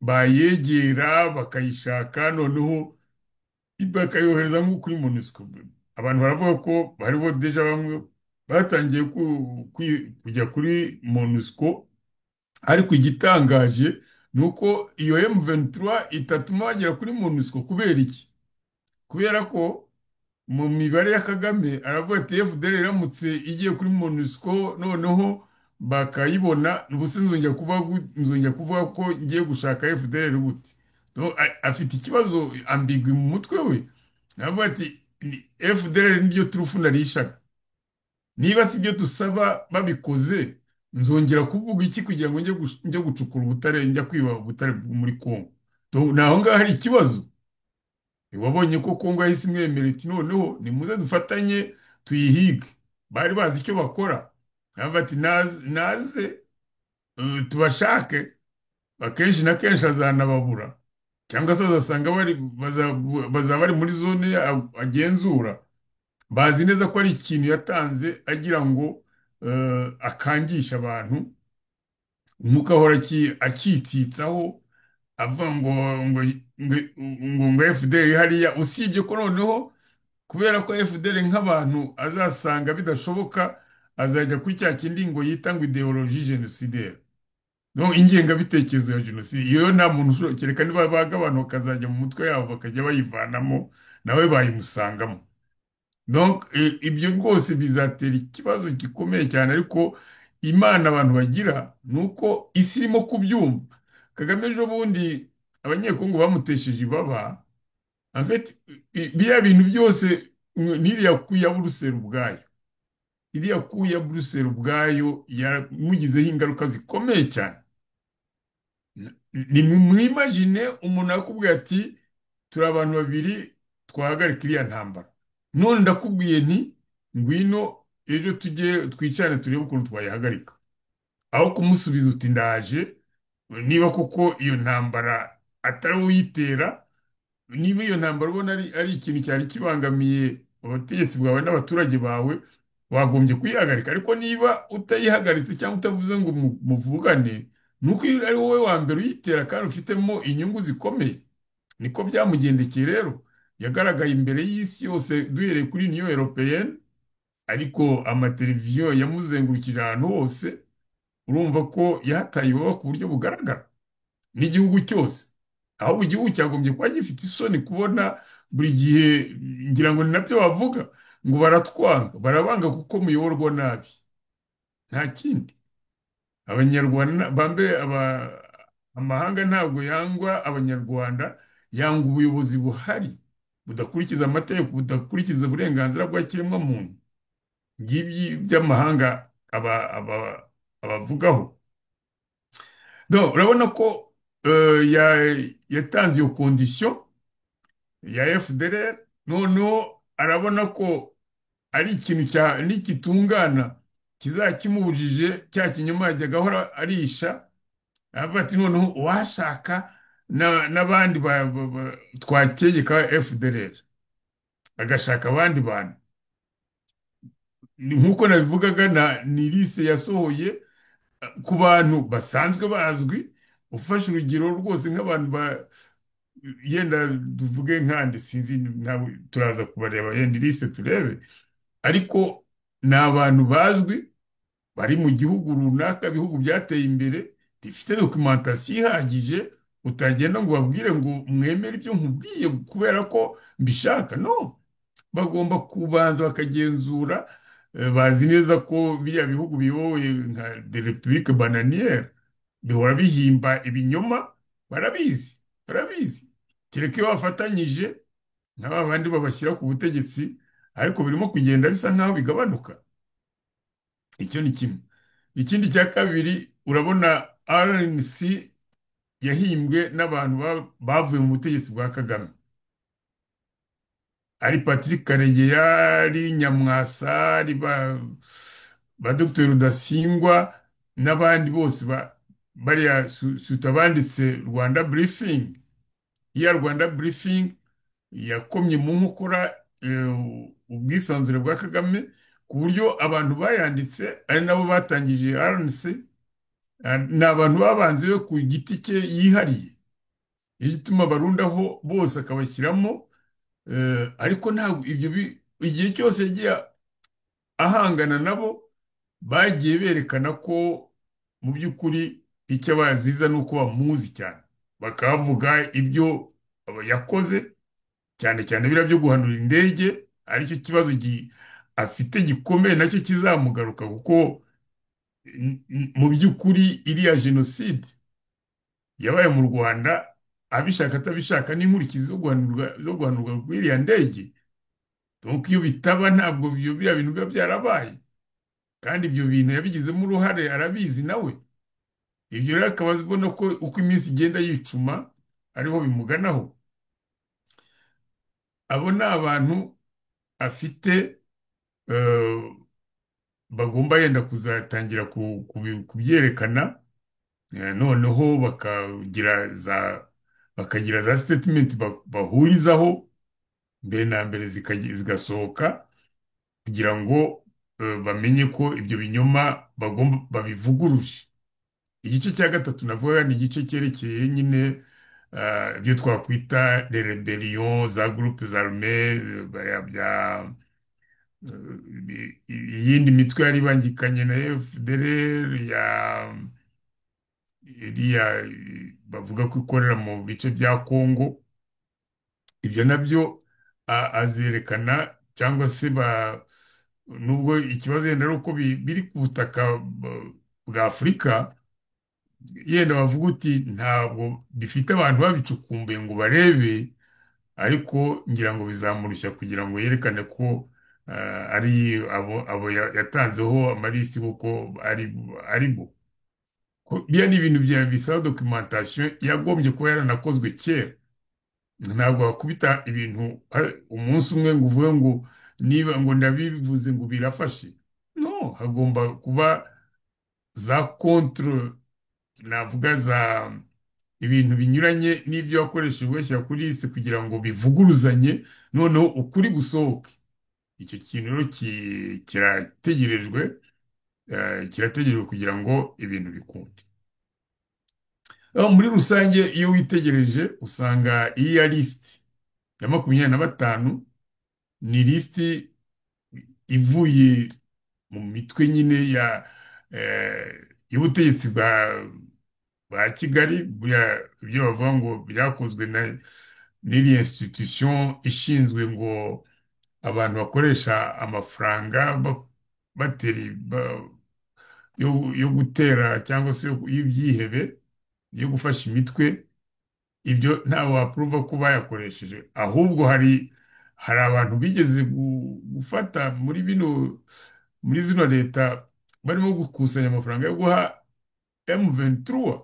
bayegera bakayishaka, noneho bakayohereza nko kuri MONUSCO. Abantu baravuga ko hariho deja bamwe batangiye kujya kuri MONUSCO, ariko igitangaje ni uko iyo M23 itatuma bagera kuri MONUSCO. Kubera iki? Kubera ko mu mibare ya Kagame aravuga ati FDL iramutse igiye kuri MONUSCO noneho bakayibona, ubuse nzongera kuvuga ko ngiye gushaka FDL gute? Afite ikibazo ambigwi mu mutwe we, aravuga ati FDL nibyo turufu narishaga, niba si byo dusaba babikoze, nzongera kuvuga iki kugira ngo njye gucukura ubutare, njya kwiba ubutare muri Kongo? Naho ngaho hari ikibazo. Wabonye ko Kongo yahise imwemera iti noneho nimuze dufatanye tuyihige. Bari bazi icyo bakora, bati naze tubashake, akenshi na kenshi azanababura, cyangwa se azasanga bazaba bari muri zone agenzura. Bazi neza ko ari ikintu yatanze agira ngo akangisha abantu, umwuka ahora akitsitsaho avuga ngo FDL hariya. Usibye ko noneho kubera ko FDL nk'abantu azasanga bidashoboka, azajya kuri cya kindi ngo yita ngo ideologie génocidaire, no ingengabitekerezo ya jenoside. Iyo nta muntu ushobora, kereka niba baga abantu bakazajya mu mutwe yabo bakajya bayivanamo, nawe bayimusangamo. Donc ibyo rwose bizatera ikibazo gikomeye cyane, ariko imana abantu bagira ni uko isi irimo kubyumva. Kagame ejo bundi abanyekongo bamutesheje ibaba, en fait biriya bintu byose n'iriya ku ya Buruseli ubwayo, iriya ku ya Buruseli ubwayo yamugizeho ingaruka zikomeye cyane. Ni mwimagine umuntu akubwiye ati turi abantu babiri twahagarika iriya ntambara, none ndakubwiye nti ngwino ejo tujye twicane turebe ukuntu twayihagarika, aho kumusubiza uti ndaje, niba koko iyo ntambara atari uyitera, niba iyo ntambara ubona ari ikintu cyari kibangamiye abategetsi bwawe n'abaturage bawe, wagombye kuyihagarika. Ariko niba utayihagaritse cyangwa utavuze ngo muvugane, nuko ari wowe wa mbere uyitera kandi ufitemo inyungu zikomeye. Niko byamugendekeye rero, yagaragaye imbere y'isi yose duhereye kuri Union Européenne, ariko amateleviziyo yamuzengurukije ahantu hose. Urumva ko yahataye ibaba ku buryo bugaragara n'igihugu cyose, ahubwo igihugu cyagombye kuba gifite isoni kubona buri gihe, ngira ngo ni nabyo bavuga ngo baratwanga, barabanga kuko muyoborwa nabi, nta kindi. Abanyarwanda amahanga ntabwo yangwa abanyarwanda, yanga ubuyobozi buhari budakurikiza amategeko, budakurikiza uburenganzira bwa kiremwamuntu. Ngibyi by'amahanga abavugaho. Donc, urabona ko yatanze iyo kondisiyo ya FDLR, noneho arabona ko ari ikintu nikitungana kizakimubujije cya kinyoma yajyaga ahora arisha. Aravuga ati noneho uwashaka n'abandi twakegeka FDLR, agashaka abandi bantu. Nk'uko nabivugaga, ni liste yasohoye ku bantu basanzwe bazwi. Ufashe urugero rwose nk'abantu yenda tuvuge nkande, sinzi, turaza kubareba yenda liste turebe, ariko ni abantu bazwi bari mu gihugu runaka, ibihugu byateye imbere bifite documentation ihagije. Utagenda ngo babwire ngo mwemere ibyo nkubwiye kubera ko mbishaka, no. Bagomba kubanza bakagenzura. Bazi neza ko biriya bihugu biyobowe nka de Republique bananière bihora bihimba ibinyoma. Barabizi kereka iyo bafatanyije n'aba bandi babashyira ku butegetsi, ariko birimo kugenda bisa nkaho bigabanuka. Icyo ni kimwe. Ikindi cya kabiri, urabona RNC yahimbwe n'abantu bavuye mu butegetsi bwa Kagame, ari Patrick Karegeya, ari Nyamwasa, ari ba Dr Rudasingwa n'abandi bose bariya suta banditse Rwanda Briefing. Iya Rwanda Briefing yakomye mu nkokora ubwisanzure bwa Kagame, ku buryo abantu bayanditse ari nabo batangije RNC. Ni abantu babanze ku giti cye yihariye, igituma barundaho bose akabashyiramo. Ariko ntabwo ibyo igihe cyose yagiye ahangana nabo, bagiye berekana ko mu by'ukuri icyo baziza ni uko bamuzi cyane, bakavuga ibyo yakoze, cyane cyane biriya byo guhanura indege. Aricyo kibazo afite gikomeye, nacyo kizamugaruka, kuko mu by'ukuri iriya jenoside yabaye mu Rwanda, abishaka atabishaka, n'inkurikizi zo guhanurwa kuri iriya ndege. Donc iyo bitaba, ntabwo biriya bintu biba byarabaye, kandi ibyo bintu yabigizemo uruhare, arabizi nawe. Ibyo rero akaba abona ko uko iminsi igenda yicuma ariho bimuganaho. Abo ni abantu afite bagomba yenda kuzatangira kubyerekana, noneho bakagira za statement bahurizaho mbere na mbere zigasohoka, kugira ngo bamenye ko ibyo binyoma babivuguruje. Igice cya gatatu navuga ni igice cyerekeye nyine ibyo twakwita les rebellions za groupes armés, iyindi mitwe yari ibangikanye na FDLR, iriya bavuga ko ikorera mu bice bya Congo. Ibyo nabyo azerekana, cyangwa se nubwo ikibazo yenda ari uko biri ku butaka bwa Afurika, yenda bavuga uti ntabwo bifite abantu babicukumbuye ngo barebe, ariko ngira ngo bizamurushya kugira ngo yerekane ko ari abo yatanzeho amalisiti kuko ari bo. Biriya ni ibintu bisaba documentation yagombye kuba yaranakozwe kera. Ntabwo wakubita ibintu umunsi umwe ngo uvuge ngo niba ngo ndabivuze ngo birafashe. No, hagomba kuba za contre, navuga za ibintu binyuranye n'ibyo wakoresheje weshyira kuri liste kugira ngo bivuguruzanye, noneho ukuri gusohoke. Icyo kintu rero kirategerejwe kugira ngo ibintu bikunde. Muri rusange iyo witegereje usanga iya liste ya 25 ni lisiti ivuye mu mitwe nyine y'ubutegetsi bwa Kigali, ibyo bavuga ngo byakozwe n'iriya institution ishinzwe ngo abantu bakoresha amafaranga yo gutera cyangwa se y'ibyihebe yo gufasha imitwe. Ibyo ntawe wapuruva ko bayakoresheje, ahubwo hari abantu bigeze gufata muri zino leta barimo gukusanya amafaranga yo guha M23.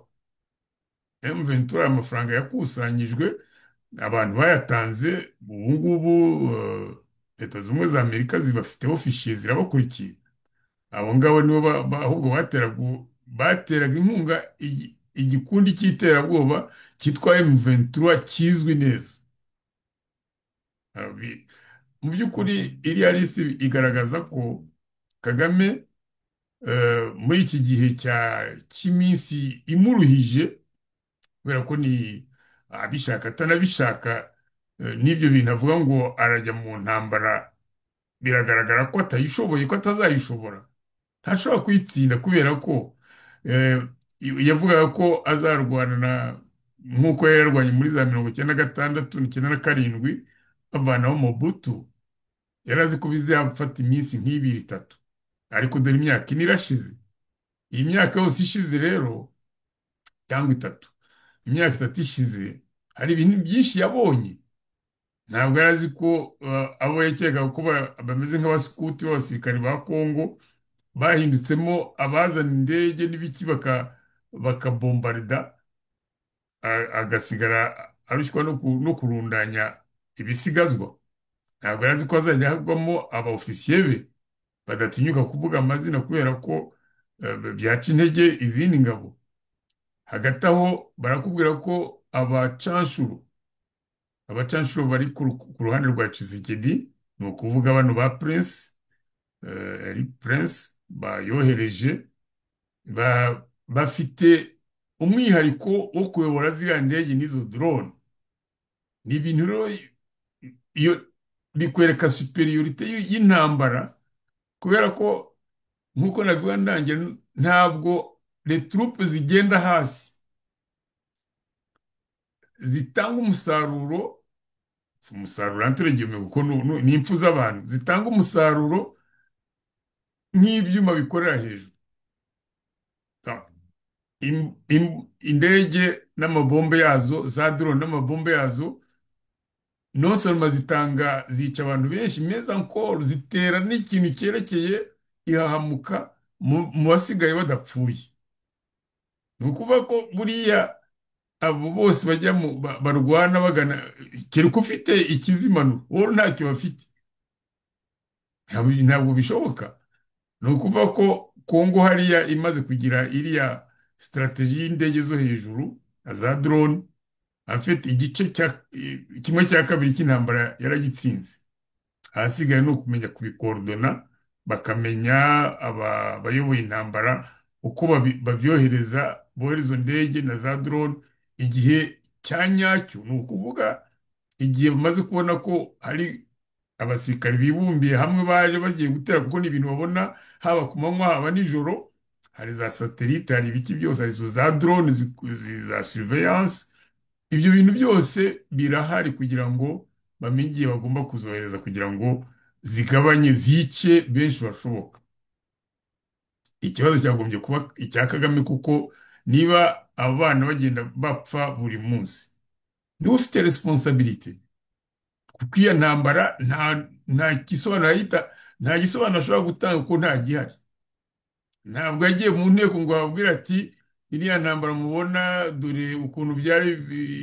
M23 aya mafaranga yakusanyijwe, abantu bayatanze, ubu ngubu leta zunze ubumwe za Amerika zibafiteho fishiye zirabakurikiye. Abo ngabo nibo ahubwo bateraga inkunga igikundi cy'iterabwoba cyitwa M23 kizwi neza. Mu by'ukuri iriya lisiti igaragaza ko Kagame muri iki gihe cy'iminsi imuruhije, kubera ko ni abishaka atanabishaka, n'ibyo bintu avuga ngo arajya mu ntambara, biragaragara ko atayishoboye, ko atazayishobora, ntashobora kuyitsinda, kubera ko yavugaga ko azarwana nk'uko yari yarwanye muri za 1996 1997 bavanaho Mobutu. Yari azi ko bizafata iminsi nk'ibiri itatu, ariko dore imyaka ine irashize. Iyi myaka yose ishize rero, cyangwa itatu, imyaka itatu ishize, hari ibintu byinshi yabonye. Ntabwo yari azi ko abo yakekaga ko bameze nk'abasikuti b'abasirikari ba Kongo bahindutsemo abazana indege n'ibiki bakabombarida, agasigara arushywa no kurundanya ibisigazwa. Ntabwo yari azi ko hazajya hagwamo aba-ofisiye be badatinyuka kuvuga amazina, kubera ko byaca intege izindi ngabo. Hagati aho barakubwira ko abacanshuro bari ku ruhande rwa Tshisekedi, ni ukuvuga bano ba Prince bayohereje, bafite umwihariko wo kuyobora ziriya ndege n'izo drone. Ni ibintu rero iyo bikwereka superiorite y'intambara, kubera ko nk'uko navuga ndangira, ntabwo retroupe zigenda hasi zitanga umusaruro anturegeme, kuko ni impfu z'abantu, zitanga umusaruro nk'ibyuma bikorera hejuru. Indege n'amabombe yazo, za drone n'amabombe yazo, non seulement zica abantu benshi, mais encore zitera n'ikintu cyerekeye ihahamuka mu basigaye badapfuye. Ni ukuvuga ko buriya abo bose bajya barwana bagana, kereka ufite ikizimanuro, wowe ntacyo bafite, ntabwo bishoboka. Ni ukuvuga ko Kongo hariya imaze kugira iriya strategy y'indege zo hejuru na za drone, afite igice kimwe cya kabiri cy'intambara yaragitsinze. Ahasigaye ni ukumenya kubikordona, bakamenya abayoboye intambara uko babyohereza, bohereza ndege na za drone igihe cya nyacyo. Ni ukuvuga igihe bamaze kubona ko hari abasirikari bibumbiye hamwe baje bagiye gutera, kuko ni ibintu babona haba ku manywa haba nijoro. Hari za satellite, hari ibiki byose, hari za drone za surveillance. Ibyo bintu byose birahari kugira ngo bamenye igihe bagomba kuzohereza, kugira ngo zigabanye, zice benshi bashoboka. Ikibazo cyagombye kuba icya Kagame, kuko niba abo bana bagenda bapfa buri munsi, niwe ufite responsabilite, kuko iyo ntambara nta gisobanuro ashobora gutanga, kuko nta gihari. Ntabwo yagiye mu nteko ngo babwire ati iriya ntambara mubona dore ukuntu byari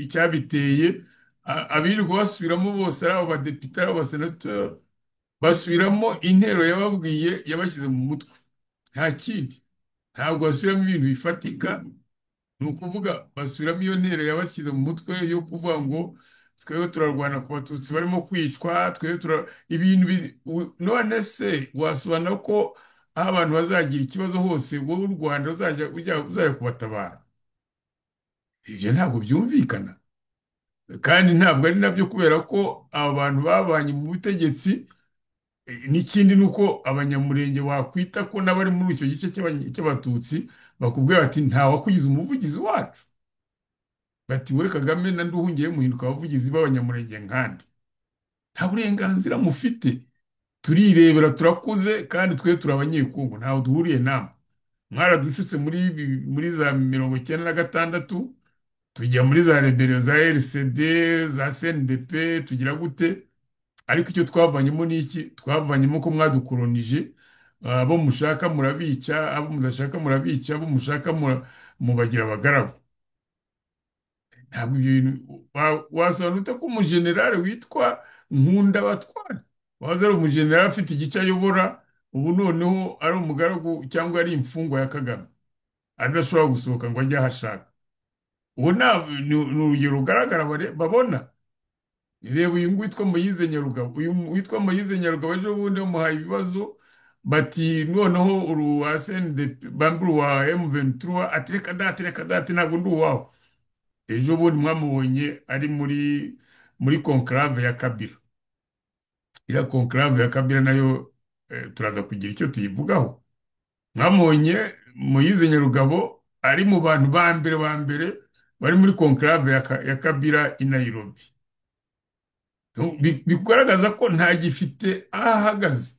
icyabiteye, abirirwa basubiramo bose, ari abo badepite, ari abo basenateri, basubiramo intero yababwiye, yabashyize mu mutwe, nta kindi. Ntabwo basubiramo ibintu bifatika, ni ukuvuga basubiramo iyo ntero yabashyize mu mutwe yo kuvuga ngo twebwe turarwana ku batutsi barimo kwicwa, ibintu none se wasobanura ko aho abantu bazagira ikibazo hose, wowe u Rwanda uzajya kubatabara? Ibyo ntabwo byumvikana. kandi ntabwo ari nabyo kubera ko aba bantu babanye mu butegetsi. N'ikindi ni uko abanyamurenge wakwita ko n'abari muri icyo gice cy'abatutsi bakubwira bati nta wakugize umuvugizi wacu, bati we Kagame na Nduhungirehe muhinduka abavugizi b'abanyamurenge nkandi. Nta burenganzira mufite, turirebera turakuze kandi twe turi abanyekongo ntaho duhuriye namwe. Mwaradushutse muri za 96 tujya muri za rebellion za RCD za CNDP tugira gute, ariko icyo twavanyemo ni iki? Twavanyemo ko mwadukolonije. Abo mushaka murabica, abo mudashaka murabica, abo mushaka mubagira abagaragu. Ntabwo ibyo bintu wasobanura ute ko umujenerali witwa Nkundabatware waza ari umujenerali afite igice ayobora, ubu noneho ari umugaragu cyangwa ari imfungwa ya Kagame adashobora gusohoka ngo ajye aho ashaka? ubu ni urugero rugaragara babona. Reba uyu nguyu witwa Moise Nyarugabo, uyu witwa Moise Nyarugabo ejo bundi bamuhaye ibibazo bati noneho uru wa CNDP bamburu wa M23 reka dati ntabwo ndi uwawe. Ejo bundi mwamubonye ari muri conclave ya Kabila. Iriya conclave ya Kabila nayo turaza kugira icyo tuyivugaho. Mwamubonye Moise Nyarugabo ari mu bantu ba mbere bari muri conclave ya Kabila i Nairobi. Bigaragaza ko ntagifite aho ahagaze.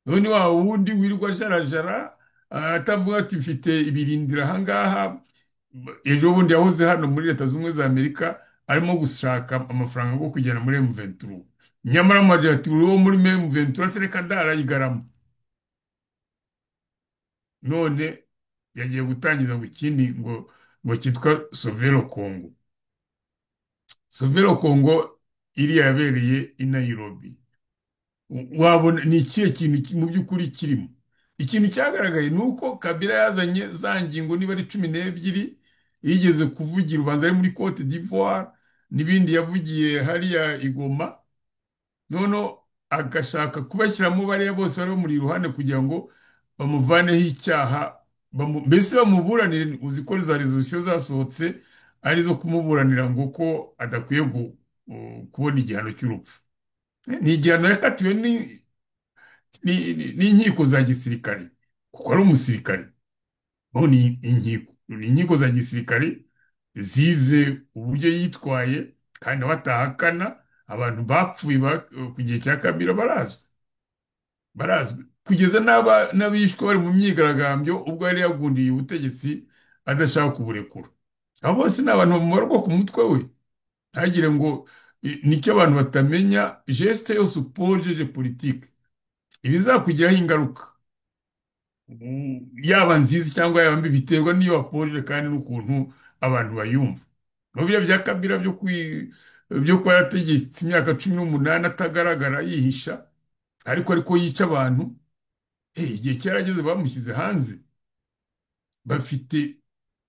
None wa wundi wirirwa jarajara atavuga ati mfite ibirindira ahangaha. Ejo bundi yahoze hano muri Leta Zunze Ubumwe za Amerika arimo gushaka amafaranga yo kujyana muri M23, nyamara amajwi ati uri wo muri M23 reka darayigarama. None yagiye gutangiza ngo ikindi ngo cyitwa Sovero Congo. Sovero Congo iriya yabereye i Nairobi. Wabona ni ikihe kintu mu by'ukuri kirimo? Ikintu cyagaragaye ni uko Kabila yazanye za ngingo niba ari 12 yigeze kuvugira, ubanza ari muri Cote d'Ivoire n'ibindi yavugiye hariya i Goma, none agashaka kubashyiramo bariya bose bari muri iruhande kugira ngo bamuvaneho icyaha, mbese bamuburanire. Uzi ko za resolution zasohotse arizo kumuburanira ngo ko adakwiye kubona igihano cy'urupfu. Ni igihano yakatiwe n'inkiko za gisirikare kuko ari umusirikare. Ni inkiko za gisirikare zize uburyo yitwaye kandi batahakana. Abantu bapfuye ku gihe cya Kabila barazwi kugeza n'abishwe bari mu myigaragambyo ubwo yari yagundiye ubutegetsi adashaka kuburekura. Abo bose ni abantu bamubarwa ku mutwe we. Ntagire ngo nicyo abantu batamenya, geste yose upojeje politike ibizakugiraho ingaruka, yaba nziza cyangwa yaba mbi, biterwa n'iyo wapojeje kandi n'ukuntu abantu bayumva. N'ubyo bya Kabila byo kuba yategetse imyaka 18 atagaragara yihisha, ariko yica abantu. Igihe cyarageze bamushyize hanze, bafite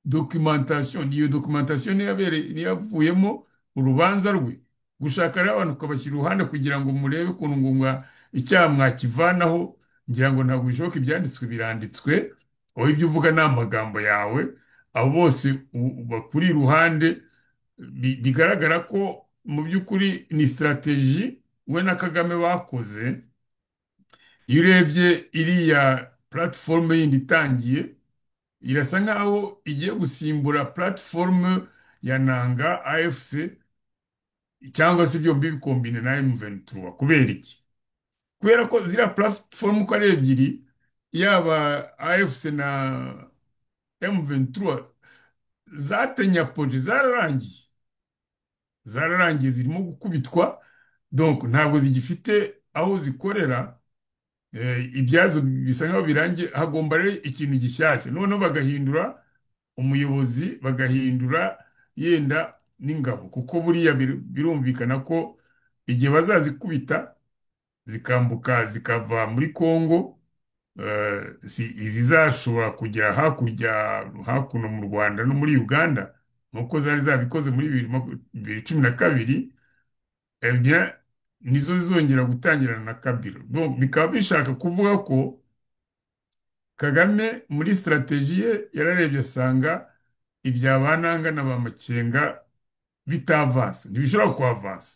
documentation. Iyo documentation niyavuyemo urubanza rwe. Gushaka rero abantu ukabashyira uruhande kugira ngo murebe ukuntu ngo icyaha mwakivanaho, ngira ngo ntabwo bishoboka. Ibyanditswe biranditswe, wowe ibyo uvuga ni amagambo yawe. Abo bose bakuri iruhande bigaragara ko mu by'ukuri ni strategy we na Kagame bakoze. Iyo urebye iriya platform yindi itangiye, irasa nkaho igiye gusimbura platform ya Nanga AFC, cyangwa se byombi bikombine na M23. Kubera iki? Kubera ko ziriya platform uko ari ebyiri, yaba AFC na M23 zatenyapoje, zararangiye zirimo gukubitwa, donc ntabwo zigifite aho zikorera. Ibyazo bisa nkaho birangiye. Hagomba rero ikintu gishyashya, noneho bagahindura umuyobozi, bagahindura yenda n'ingabo, kuko buriya birumvikana ko igihe bazazikubita zikambuka zikava muri Congo, izizashobora kugera hakuno mu Rwanda no muri Uganda nk'uko zari zabikoze muri 2012, nizo zizongera gutangirana na Kabila. Bikaba bishaka kuvuga ko Kagame muri strategie ye yararebye asanga ibya Bananga na ba Makenga bitavansa ntibishobora kuhavansa.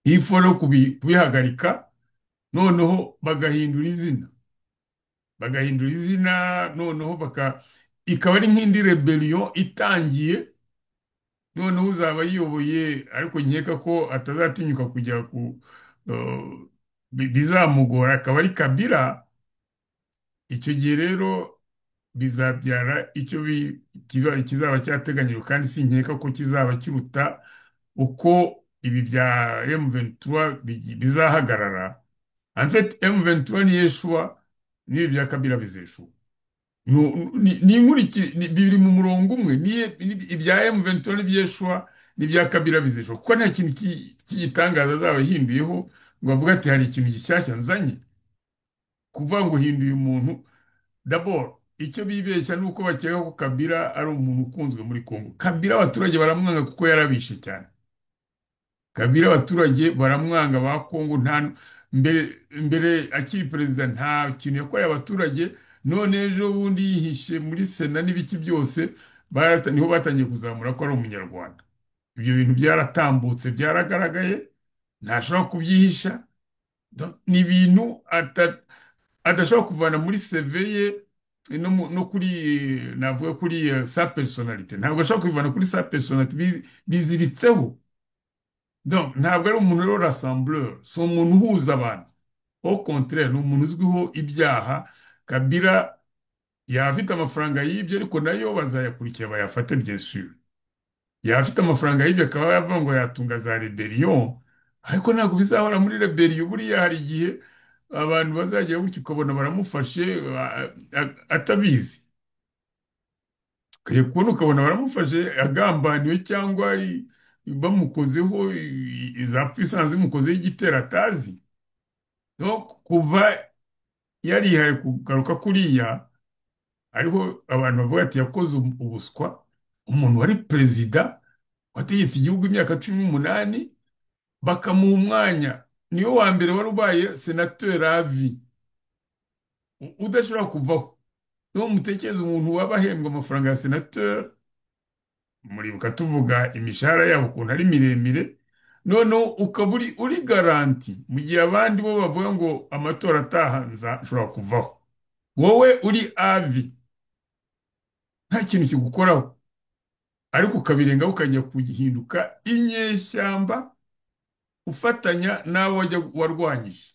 ifu rero kubihagarika, noneho bagahindura izina, noneho ikaba ari nk'indi rebellion itangiye, noneho uzaba yiyoboye, ariko nkeka ko atazatinyuka kujya bizamugora, akaba ari Kabila. Icyo gihe rero bizabyara kizaba cyateganyijwe, kandi sinkeka ko kizaba kiruta uko ibi bya M23 bizahagarara. En fait M23 niyeshua n'ibi bya Kabila bizeshuwa. Biri mu murongo umwe, ibya M23 n'ibyeshua n'ibya Kabila bizeshuwa, kuko nta kintu cy'igitangaza azaba yahinduyeho ngo avuga ati hari ikintu gishyashya nzanye. Kuvuga ngo uhinduye umuntu, d'abord icyo bibeshya ni uko bakeka ko Kabila ari umuntu ukunzwe muri Kongo. Kabila abaturage baramwanga kuko yarabishe cyane. Kabila abaturage baramwanga ba Kongo, mbere akiri perezida nta kintu yakoreye abaturage, none ejo bundi yihishe muri Sena n'ibiki byose, niho batangiye kuzamura ko ari umunyarwanda. Ibyo bintu byaratambutse, byaragaragaye, ntashobora kubyihisha. Ni ibintu adashobora kuvana muri CV ye, no kuri navuga kuri sa personalite, ntabwo ashobora kubivana kuri sa personalite, biziritseho. Donc ntabwo ari umuntu rero rassembleur, si umuntu uhuza abantu. Au contraire, ni umuntu uzwiho ibyaha. Kabila yaba afite amafaranga y'ibyo, ariko nayo bazayakurikira bayafate bien sûr. Yaba afite amafaranga y'ibyo akaba yavuga ngo yatunga za rebellion, ariko ntabwo bizahora muri rebellion. Buriya hari igihe abantu bazagera gutyo ukabona baramufashe atabizi, kubona ukabona baramufashe agambaniwe, cyangwa bamukozeho za puissance zimukozeho igitero atazi. Donc kuva yarihaye kugaruka kuriya, ariho abantu bavuga ati yakoze ubuswa. Umuntu wari perezida wategetse igihugu imyaka 18, bakamuha umwanya, niyo wa mbere wari ubaye senateur avi, udashobora kuvaho. Niyo mutekereza umuntu waba ahembwa amafaranga ya senateur, muribuka tuvuga imishahara yabo ukuntu ari miremire, noneho ukaba uri garanti, mu gihe abandi bo bavuga ngo amatora ataha nzashobora kuvaho, wowe uri avi, nta kintu kigukoraho, ariko ukabirengaho ukajya kugihinduka inyeshyamba, ufatanya n'abo warwanyije.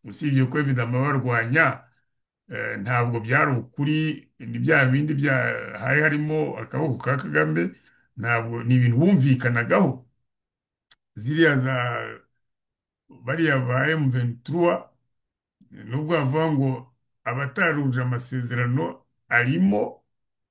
Usibye ko evidama barwanya, ntabwo byari ukuri, ni bya bindi hari harimo akaboko ka Kagame, ntabwo ni ibintu bumvikanagaho. Ziriya bariya ba M23, nubwo bavuga ngo abataruje amasezerano arimo,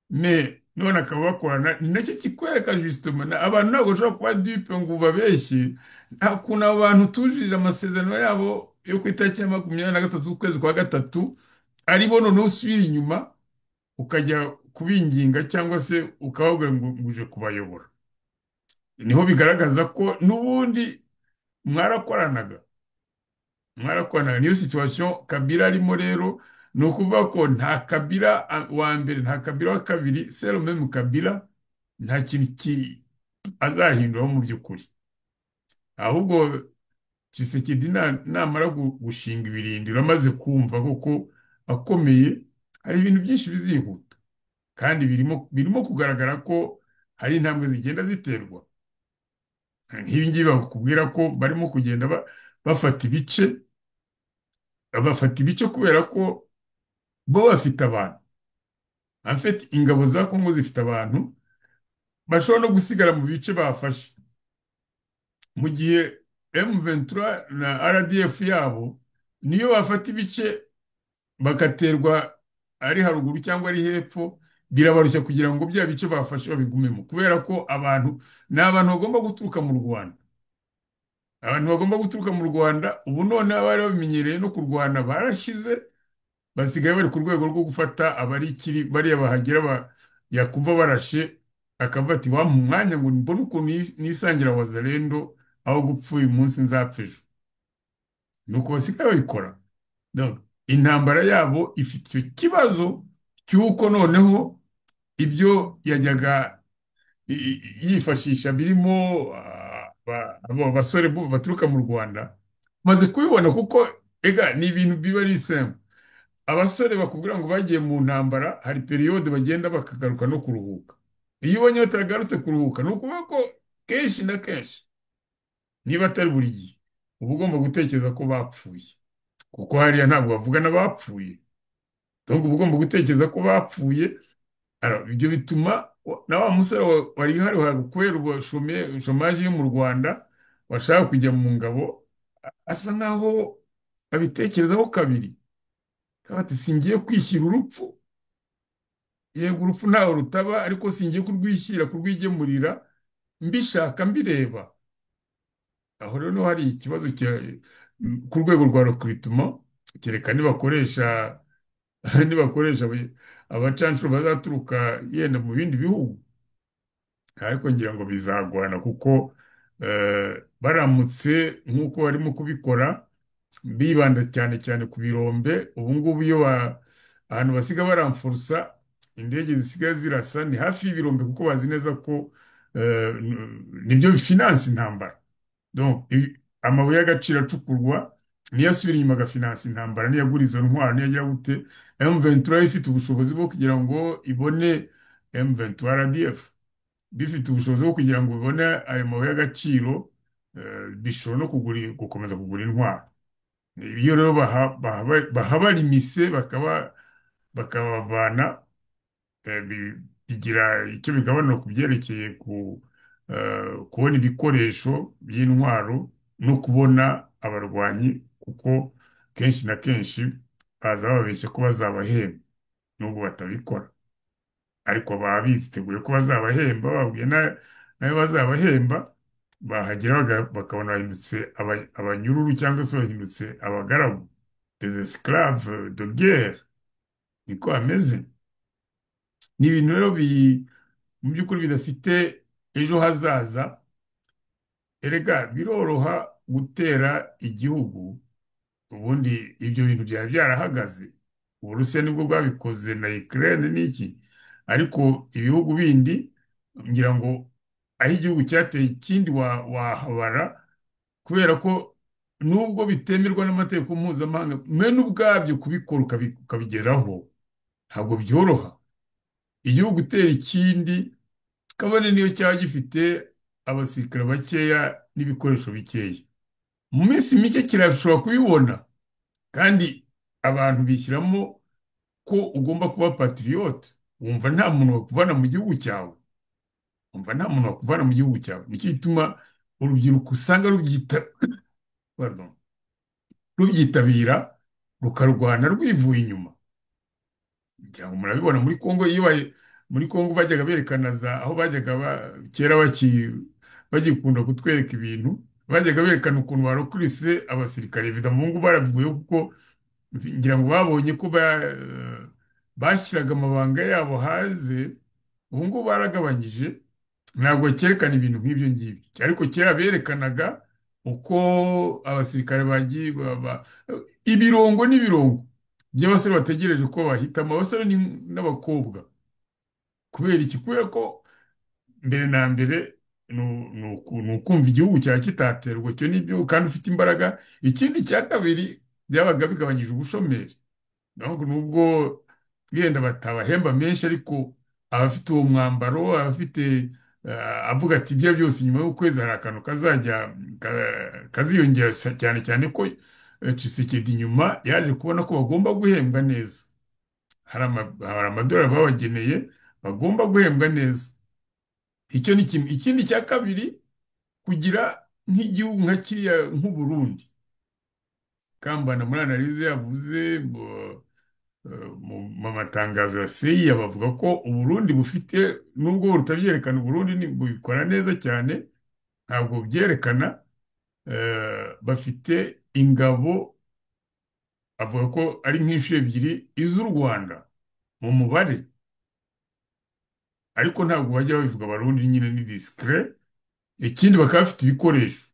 none akaba bakorana, ni nacyo kikwereka justement abantu ntabwo bashobora kuba dupe ngo babeshye. Nta kuntu abantu tujije amasezerano yabo yo ku itariki ya 23 z'ukwezi kwa gatatu, ari bo noneho usubira inyuma ukajya kubinginga, cyangwa se ukababwira ngo uje kubayobora. Niho bigaragaza ko n'ubundi mwarakoranaga. Niyo situation Kabila arimo rero. Ni ukuvuga ko nta Kabila wa mbere, nta Kabila wa kabiri, c'est le même Kabila. Nta kintu azahinduraho mu by'ukuri, ahubwo Tshisekedi namara gushinga ibirindiro, amaze kumva koko akomeye, hari ibintu byinshi bizihuta, kandi birimo kugaragara ko hari intambwe zigenda ziterwa. Nk'ibi ngibi bakubwira ko barimo kugenda bafata ibice kubera ko bo bafite abantu. En fait ingabo za Kongo zifite abantu bashobora no gusigara mu bice bafashe, mu gihe M23 na RDF yabo niyo bafata ibice bagaterwa ari haruguru cyangwa ari hepfo, birabarushya kugira ngo bya bice bafashe babigumemo, kubera ko ni abantu bagomba guturuka mu Rwanda. Abantu bagomba guturuka mu Rwanda, ubu none abari babimenyereye no kurwana barashize, basigaye bari ku rwego rwo gufata bariya bahagera yakumva barashe, akavuga ati wa mu mwanya ngo mbone ukuntu nisangira wazalendo, aho gupfa uyu munsi nzapfa ejo. Nuko basigaye babikora. Donc intambara yabo ifite icyo kibazo cy'uko noneho ibyo yajyaga yifashisha birimo abo basore baturuka mu Rwanda, maze kubibona kuko ega ni ibintu biba ari simple. Abasore bakubwira ngo bagiye mu ntambara hari periyode bagenda bakagaruka no kuruhuka. Iyo ubonye batagarutse kuruhuka ni ukuvuga ko kenshi na kenshi, niba atari buri gihe, uba ugomba gutekereza ko bapfuye, kuko hariya ntabwo bavuga n'abapfuye. Donc uba ugomba gutekereza ko bapfuye. Ibyo bituma na wa musore wari hari kubera shomaje yo mu Rwanda washaka kujya mu ngabo, asa nkaho abitekerezaho kabiri. Ati singiye kwishyira urupfu, yego urupfu ntawe rutaba, ariko singiye kurwishyira kurwigemurira mbishaka mbireba. Aho rero hari ikibazo ku rwego rwa recruitment, kereka nibakoresha abacancuro bazaturuka yenda mu bindi bihugu, ariko ngira ngo bizagorana kuko baramutse nk'uko barimo kubikora bibanda cyane cyane ku birombe. Ubu ngubu iyo ahantu basiga baramfurusa indege zisigaye zirasa ni hafi y'ibirombe, kuko bazi neza ko nibyo bifinansa intambara. Donc amabuye y'agaciro acukurwa niyo asubira inyuma agafinansa intambara, niyo agura izo ntwaro, niyo agira gute. M23 ifite ubushobozi bwo kugira ngo ibone M23 RDF bifite ubushobozi bwo kugira ngo bibone ayo mabuye y'agaciro, bishobora no gukomeza kugura intwaro. Iyo rero bahabarimise bakabavana, bigira icyo bigabanura ku byerekeye kubona ibikoresho by'intwaro no kubona abarwanyi, kuko kenshi na kenshi baza babeshya ko bazabahemba nubwo batabikora, ariko baba biteguye ko bazabahemba, babwiye nayo bazabahemba, bahagera bakabona bahindutse abanyururu cyangwa se bahindutse abagaragu, des esclaves de guerre. Niko bameze. Ni ibintu rero mu by'ukuri bidafite ejo hazaza. Erega biroroha gutera igihugu, ubundi ibyo bintu byaba byarahagaze. Uburusiya nibwo bwabikoze na Ukraine n'iki, ariko ibihugu bindi ngira ngo aho igihugu cyateye ikindi wahabara, kubera ko nubwo bitemerwa n'amategeko mpuzamahanga, mwe n'ubwabyo kubikora ukabigeraho ntabwo byoroha. Igihugu utera ikindi, kabone niyo cyaba gifite abasirikare bakeya n'ibikoresho bikeya, mu minsi mike kirashobora kubibona. Kandi abantu bishyiramo ko ugomba kuba patriote, wumva nta muntu wakuvana mu gihugu cyawe, wumva nta muntu wakuvana mu gihugu cyawe. Nicyo gituma urubyiruko usanga rubyitabira rukarwana rwivuye inyuma. Ngira ngo murabibona muri Kongo, muri Kongo bajyaga berekana aho bajyaga kera bagikunda kutwereka ibintu, bajyaga berekana ukuntu barokurise abasirikare. Vida mu ngo barabivuyeho, kuko ngira ngo babonye ko bashyiraga amabanga yabo hanze. Ubu ngubu baragabanyije, ntabwo cyerekana ibintu nk'ibyo ngibyo, ariko kera berekanaga uko abasirikare bagiye ibirongo n'ibirongo by'abasore bategereje ko bahitamo, abasore n'abakobwa. Kubera iki? Kubera ko mbere na mbere ni ukumva igihugu cyawe kitaterwa, cyo nibyo, kandi ufite imbaraga. Ikindi cya kabiri, byabaga bigabanyije ubushomeri. Nubwo yenda batabahemba menshi, ariko abafite uwo mwambaro, abafite avuga ati ibyo byose nyuma y'ukwezi hari akantu kaziyongera, cyane cyane ko Tshisekedi nyuma yaje kubona ko bagomba guhembwa neza. Hari amadolari babageneye bagomba guhembwa neza. Icyo ni kimwe. Ikindi cya kabiri, kugira nk'igihugu nka kiriya nk'Uburundi, Kambana muri analize yavuze mu matangazo ya CIA, bavuga ko Uburundi bufite, nubwo rutabyerekana, Uburundi bubikora neza cyane, ntabwo byerekana, bafite ingabo, avuga ko ari nk'inshuro ebyiri iz'u Rwanda mu mubare, ariko ntabwo bajya babivuga. Abarundi nyine ni discret. Ikindi, bakaba bafite ibikoresho.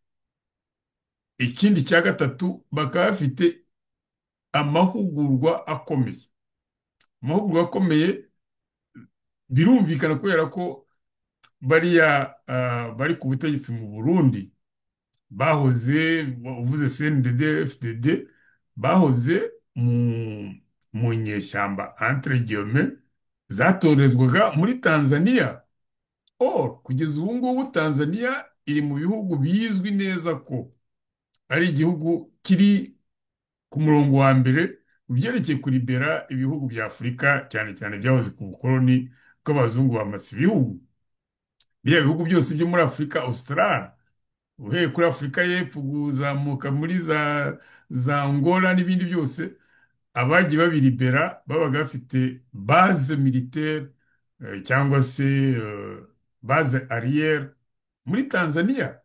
Ikindi cya gatatu, bakaba bafite amahugurwa akomeye. Amahugurwa akomeye birumvikana, kubera ko bariya bari ku butegetsi mu Burundi bahoze, uvuze CNDD FDD, bahoze mu nyeshyamba entre guillemets zatorezwaga muri Tanzania. Kugeza ubu ngubu Tanzania iri mu bihugu bizwi neza ko ari igihugu kiri ku murongo wa mbere mu byerekeye kuribera ibihugu bya Afurika, cyane cyane byahoze ku bukoloni bw'abazungu bamatse ibihugu. Biriya bihugu byose byo muri Afurika Australia, uhereye kuri Afurika y'Epfo kuzamuka muri za Angola n'ibindi byose, abagiye babiribera babaga bafite base militaire cyangwa se base arrière muri Tanzania.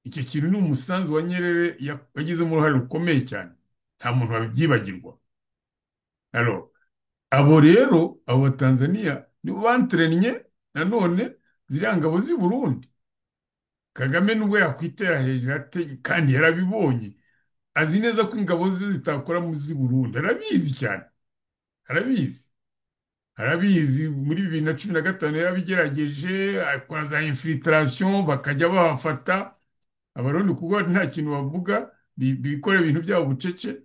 Icyo kintu ni umusanzu wa Nyerere yagizemo uruhare rukomeye cyane, nta muntu wabyibagirwa. Abo rero, abo Batanzania nibo bantrennye nanone ziriya ngabo z'i Burundi. Kagame nubwo yakwitera hejuru ate, kandi yarabibonye, azi neza ko ingabo ze zitakora mu z'i Burundi, arabizi cyane, arabizi. Muri 2015 yarabigerageje, akora za infiltration, bakajya babafata Abarundi kuko nta kintu bavuga, bikorera ibintu byabo bucece,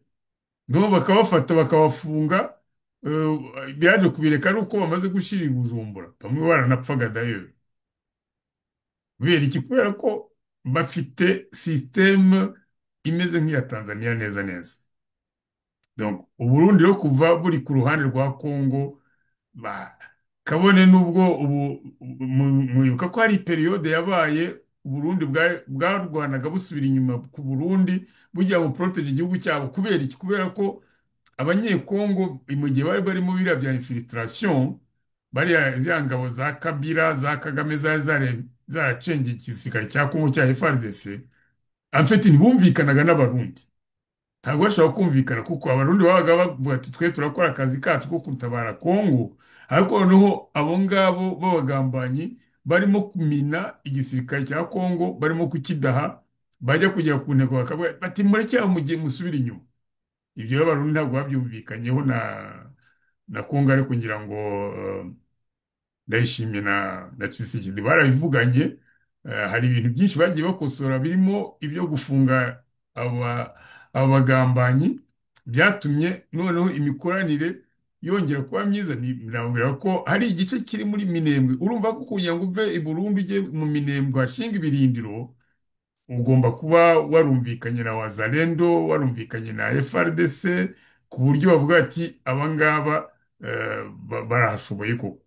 no bakabafata bakabafunga. Byaje kubireka ari uko bamaze gushira i Bujumbura, bamwe baranapfaga dayo. Kubera iki? Kubera ko bafite systeme imeze nk'iya Tanzania neza neza. Donc Uburundi rero kuva buri ku ruhande rwa Congo, kabone nubwo mwibuka ko hari periode yabaye Uburundi bwarwanaga busubira inyuma ku Burundi bujya mu protege igihugu cyabo. Kubera iki? Kubera ko abanyekongo mu gihe bari barimo biriya bya infiltration, bariya ziriya ngabo za Kabila za Kagame zaracengeye igisirikare cya Kongo cya FARDC, en fait ntibumvikanaga n'Abarundi. Ntabwo bashobora kumvikana kuko Abarundi babaga bavuga ati twe turakora akazi kacu ko gutabara Kongo, ariko noneho abo ngabo b'abagambanyi barimo kumina igisirikare cya Kongo, barimo kukidaha, bajya kugera ku ntego bakavuga bati mureke aho mugiye musubira inyuma. Ibyo rero Abarundi ntabwo babyumvikanyeho na Kongo, ariko ngira ngo Ndayishimiye na Tshisekedi barabivuganye. Hari ibintu byinshi bagiye bakosora birimo ibyo gufunga abagambanyi, byatumye noneho imikoranire yongera kuba myiza. Nirabwira ko hari igice kiri muri Minembwe. Urumva ko kugira ngo uve i Burundi ujye mu Minembwe hashinga ibirindiro, ugomba kuba warumvikanye na Wazalendo, warumvikanye na FARDC, ku buryo bavuga ati abangaba barahashoboye koko,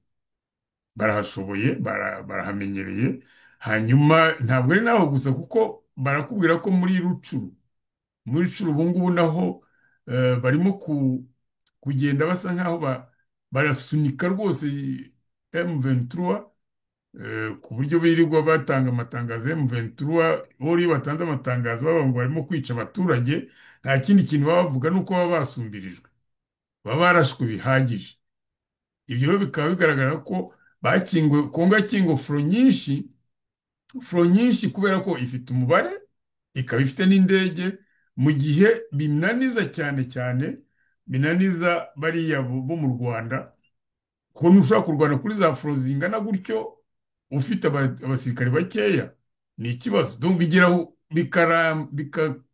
barahamenyereye. Hanyuma ntabwo ari naho gusa, kuko barakubwira ko muri Rucuru ubu ngubu naho barimo kugenda basa nkaho barasunika rwose M23, ku buryo birirwa batanga amatangazo ya M23. Bori batanze amatangazo baba ngo barimo kwica abaturage, nta kindi kintu baba bavuga nuko baba basumbirijwe, baba barashwe bihagije. Ibyo rero bikaba bigaragara ko Kongo yakingo furo nyinshi kubera ko ifite umubare, ikaba ifite n'indege, mu gihe binaniza cyane binaniza bariya bo mu Rwanda. Kuko ntushobora kurwana kuri za furo zingana gutyo ufite abasirikare bakeya, ni ikibazo. Donc bigeraho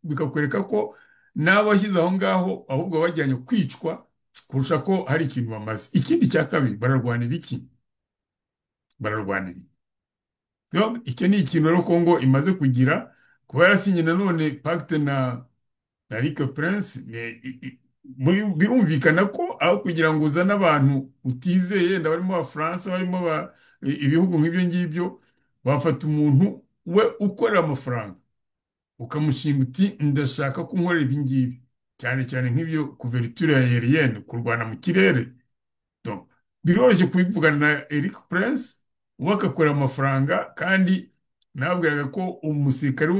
bikakwereka ko n'abashyize aho ngaho ahubwo bajyanye kwicwa kurusha ko hari ikintu bamaze. Ikindi cya kabiri, bararwanira iki? Icyo ni ikintu rero Kongo imaze kugira, kuba yarasinye nanone pacte na Rick Prince. Birumvikana ko aho kugira ngo uzane abantu utizeye, yenda barimo Abafaransa, barimo ibihugu nk'ibyo ngibyo, wafata umuntu we ukorera amafaranga ukamushinga uti ndashaka ko unkorera ibi ngibi, cyane cyane nk'ibyo couverture aérienne, kurwana mu kirere. Donc biroroshye kubivugana na Eric Prince, uwo akakorera amafaranga. kandi nabwiraga ko umusirikare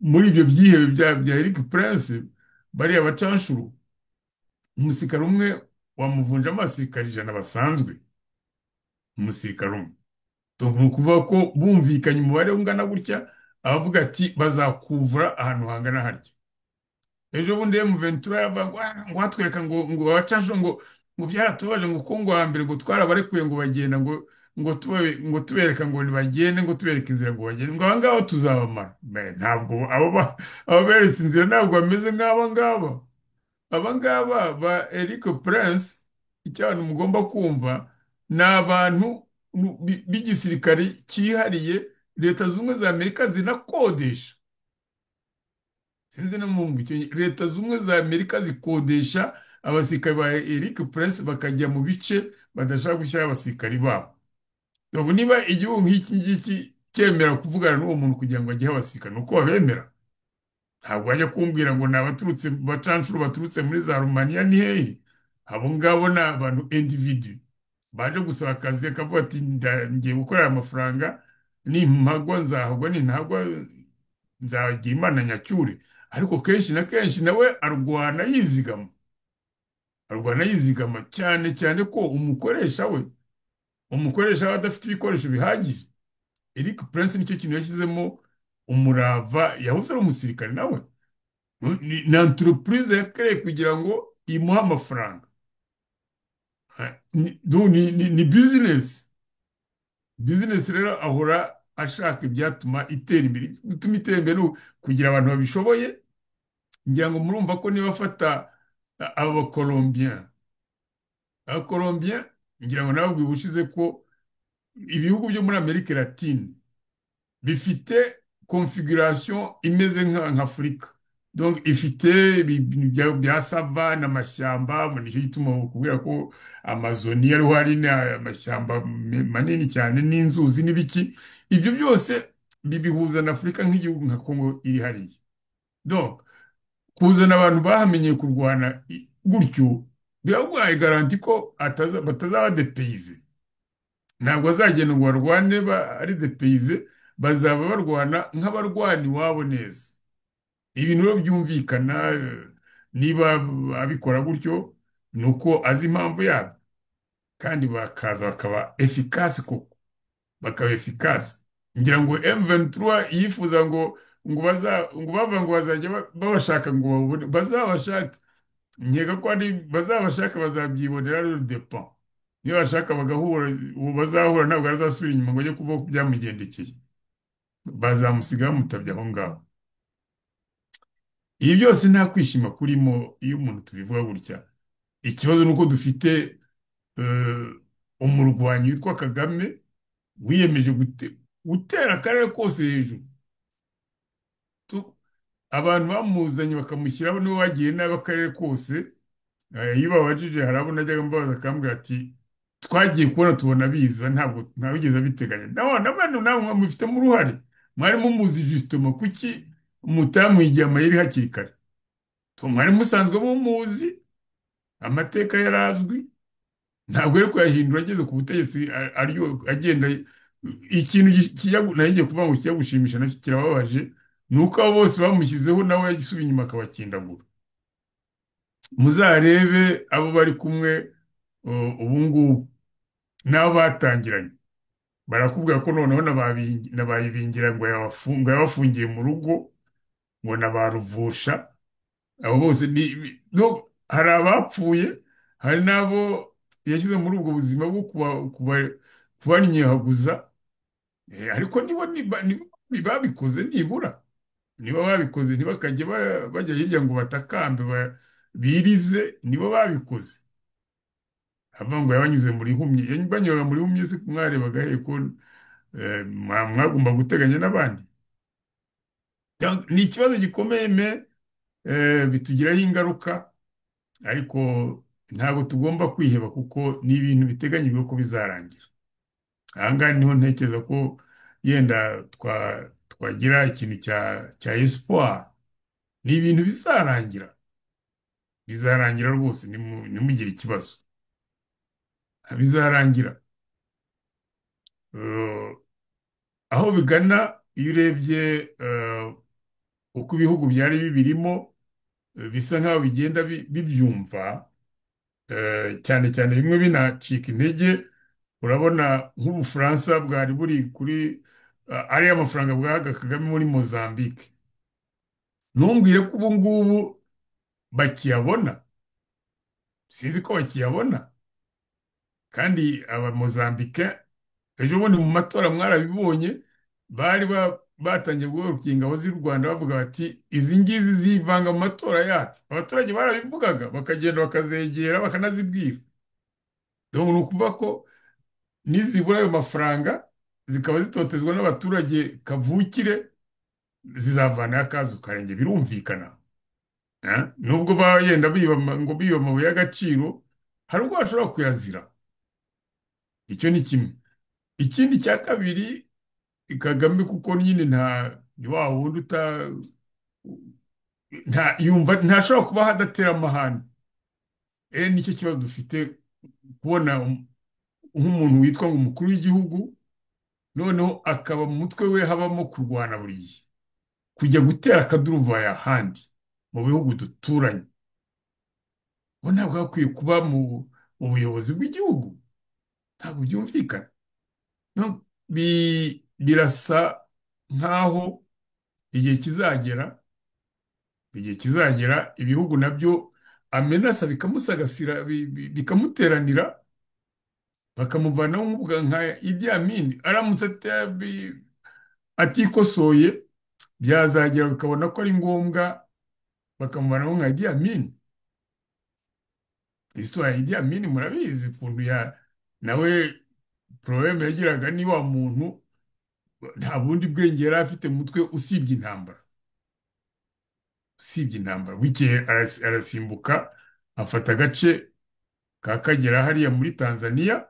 muri ibyo byihebe bya Eric Prince, bariya bacanshuro, umusirikare umwe wamuvunja amasirikare 100 basanzwe, umusirikare umwe. Donc ni ukuvuga ko bumvikanye umubare ungana gutya, abavuga ati bazakuvura ahantu hangana harya. Ejo bundi M23 yaravuga ngo hatwereka ngo abacanshuro ngo byaratubaje ngo Kongo hambere ngo twarabarekuye ngo bagenda ngo ngo tubereka ngo nibagende, ngo tubereke inzira ngo bagende, ngo aba ngaba tuzabamara. Ntabwo abo beretse inzira ntabwo bameze nk'aba ngaba. Aba ngaba ba Eric Prince, icyo abantu mugomba kumva, ni abantu b'igisirikare cyihariye leta zunze ubumwe za Amerika zinakodesha. Sinzi no mu leta zunze ubumwe za Amerika zikodesha abasirikare ba Eric Prince bakajya mu bice badashaka gushyiraho abasirikari babo. Donc niba igihugu nk'iki ngiki cyemera kuvugana n'uwo muntu kugira ngo ajyeho abasirikare, ni uko babemera. Ntabwo bajya kumbwira ngo ni abaturutse bacanshuro baturutse muri za Rumaniya ni hehe. Abo ngabo ni abantu individu baje gusaba akazi, akavuga ati ngiye gukorera amafaranga, nimpagwa nzahagwa, nintagwa nzagira Imana nyacyure. Ariko kenshi na kenshi nawe arwana yizigama cyane cyane ko umukoresha we adafite ibikoresho bihagije. Eric Prince nicyo kintu yashyizemo umurava, yahoze ari umusirikare nawe. Ni entreprise yakereye kugira ngo imuhe amafaranga. Ni business. Business rero ahora ashaka ibyatuma itera imbere. Gutuma itera imbere kugira abantu babishoboye. Ngira ngo murumva ko niba afata Abakolombien, ngira ngo nawe ubushize ko ibihugu byo muri Amerika Latine bifite configuration imeze nka Afurika. Donc ifite bya savane, amashyamba, nicyo gituma kubwira ko Amazoni ariho hari amashyamba manini cyane n'inzuzi n'ibiki. Ibyo byose bibihuza na Afurika nk'igihugu nka Congo iri hariya. Donc kuzana abantu bahamenyeye kurwana gutyo biraguhaye garanti ko batazaba depeyize. Ntabwo bazagenda ngo barwane ari depeyize, bazaba barwana nk'abarwani iwabo neza. Ibintu rero byumvikana, niba abikora gutyo ni uko azi impamvu yabyo, kandi bakaza bakaba efikasi koko, bakaba efikasi. Ngira ngo M23 yifuza ngo bava ngo bazajya babashaka ngo babone, bazabashaka. Nkeka ko bazabashaka bazabyibonera rero depend. Niba bashaka bagahura, uwo bazahura ntabwo azasubira inyuma ngo ajye kuvuga ko byamugendekeye. Bazamusiga bamutabye aho ngaho. Ibi byose nta kwishima kurimo iyo umuntu tubivuga gutya. Ikibazo ni uko dufite umurwanyi witwa Kagame wiyemeje gutera akarere kose hejuru. Abantu bamuzanye bakamushyiraho niwe wagiye nabi akarere kose. Iyo babajije hari abo najyaga mbabaza akambwira ati twagiye kubona tubona biza, ntabwo ntawigeze abiteganya. N'abantu namwe mufitemo uruhare, mwari mumuzi justement kuki mutamwigiye amayeri hakiri kare. Mwari musanzwe mumuzi, amateka yarazwi, ntabwo ari kuyahindura ageze ku butegetsi agenda. Ikintu nagiye kuvuga ngo kijya gushimisha nacyo kirababaje, ni uko abo bose bamushyizeho nawe yagisubiye inyuma akabakindagura. Muzarebe abo bari kumwe ubu ngubu n'abo batangiranye, barakubwira ko noneho nabayibingira ngo yabafungiye mu rugo, ngo nabaruvusha. Abo bose hari abapfuye, hari n'abo yashyize muri ubwo buzima bwo kubanyehaguza. Ariko babikoze nibura, niba babikoze ntibakajye bajya hirya ngo batakambe birize, nibo babikoze. Avuga ngo yabanyuze muri humye, banyuraga muri humye se mwarebaga he ko mwagomba guteganya n'abandi. Ni ikibazo gikomeye bitugiraho ingaruka, ariko ntabwo tugomba kwiheba kuko ni ibintu biteganyijwe ko bizarangira. Aha ngaha niho ntekereza ko yenda twagira ikintu cya espoir. Ni ibintu bizarangira rwose, ntimugire ikibazo, bizarangira. Aho bigana iyo urebye uko ibihugu byari bibirimo, bisa nk'aho bigenda bibyumva, cyane cyane bimwe binacika intege. Urabona nk'Ubufaransa bwari buri kuri ariya mafaranga bwahaga Kagame muri Mozambique. Ntumbwire ko ubu ngubu bakiyabona, sinzi ko bakiyabona. Kandi aba Mozambique ejo bundi mu matora mwarabibonye, batangiye guhaguruka ingabo z'u Rwanda bavuga bati izi ngizi zivanga mu matora yacu. Abaturage barabivugaga bakagenda bakazegera bakanazibwira. Donc ni ukuvuga ko nizibura ayo mafaranga zikaba zitotezwa n'abaturage kavukire, zizavanayo akazu karenge, birumvikana. Nubwo yenda ngo biba amabuye y'agaciro, hari ubwo bashobora kuyazira. Icyo ni kimwe. Ikindi cya kabiri, Kagame kuko nyine ni wa wundi yumva ntashobora kuba hadatera amahane. Nicyo kibazo dufite, kubona nk'umuntu witwa ngo umukuru w'igihugu, noneho akaba mu mutwe we habamo kurwana buri gihe, kujya gutera akaduruvayo ahandi mu bihugu duturanye. Bo ntabwo hakwiye kuba mu buyobozi bw'igihugu, ntabwo byumvikana. Birasa nk'aho igihe kizagera ibihugu nabyo amenasa bikamusagasira, bikamuteranira, bakamuvanaho nka Idi Amin. Aramutse atikosoye, byazagera bakabona ko ari ngombwa bakamuvanaho nka Idi Amin. Histoire ya Idi Amin murabizi ukuntu nawe problème yagiraga, ni wa muntu nta bundi bwenge yari afite mu mutwe usibye intambara. Bukeye arasimbuka afata agace ka Kagera hariya muri Tanzania,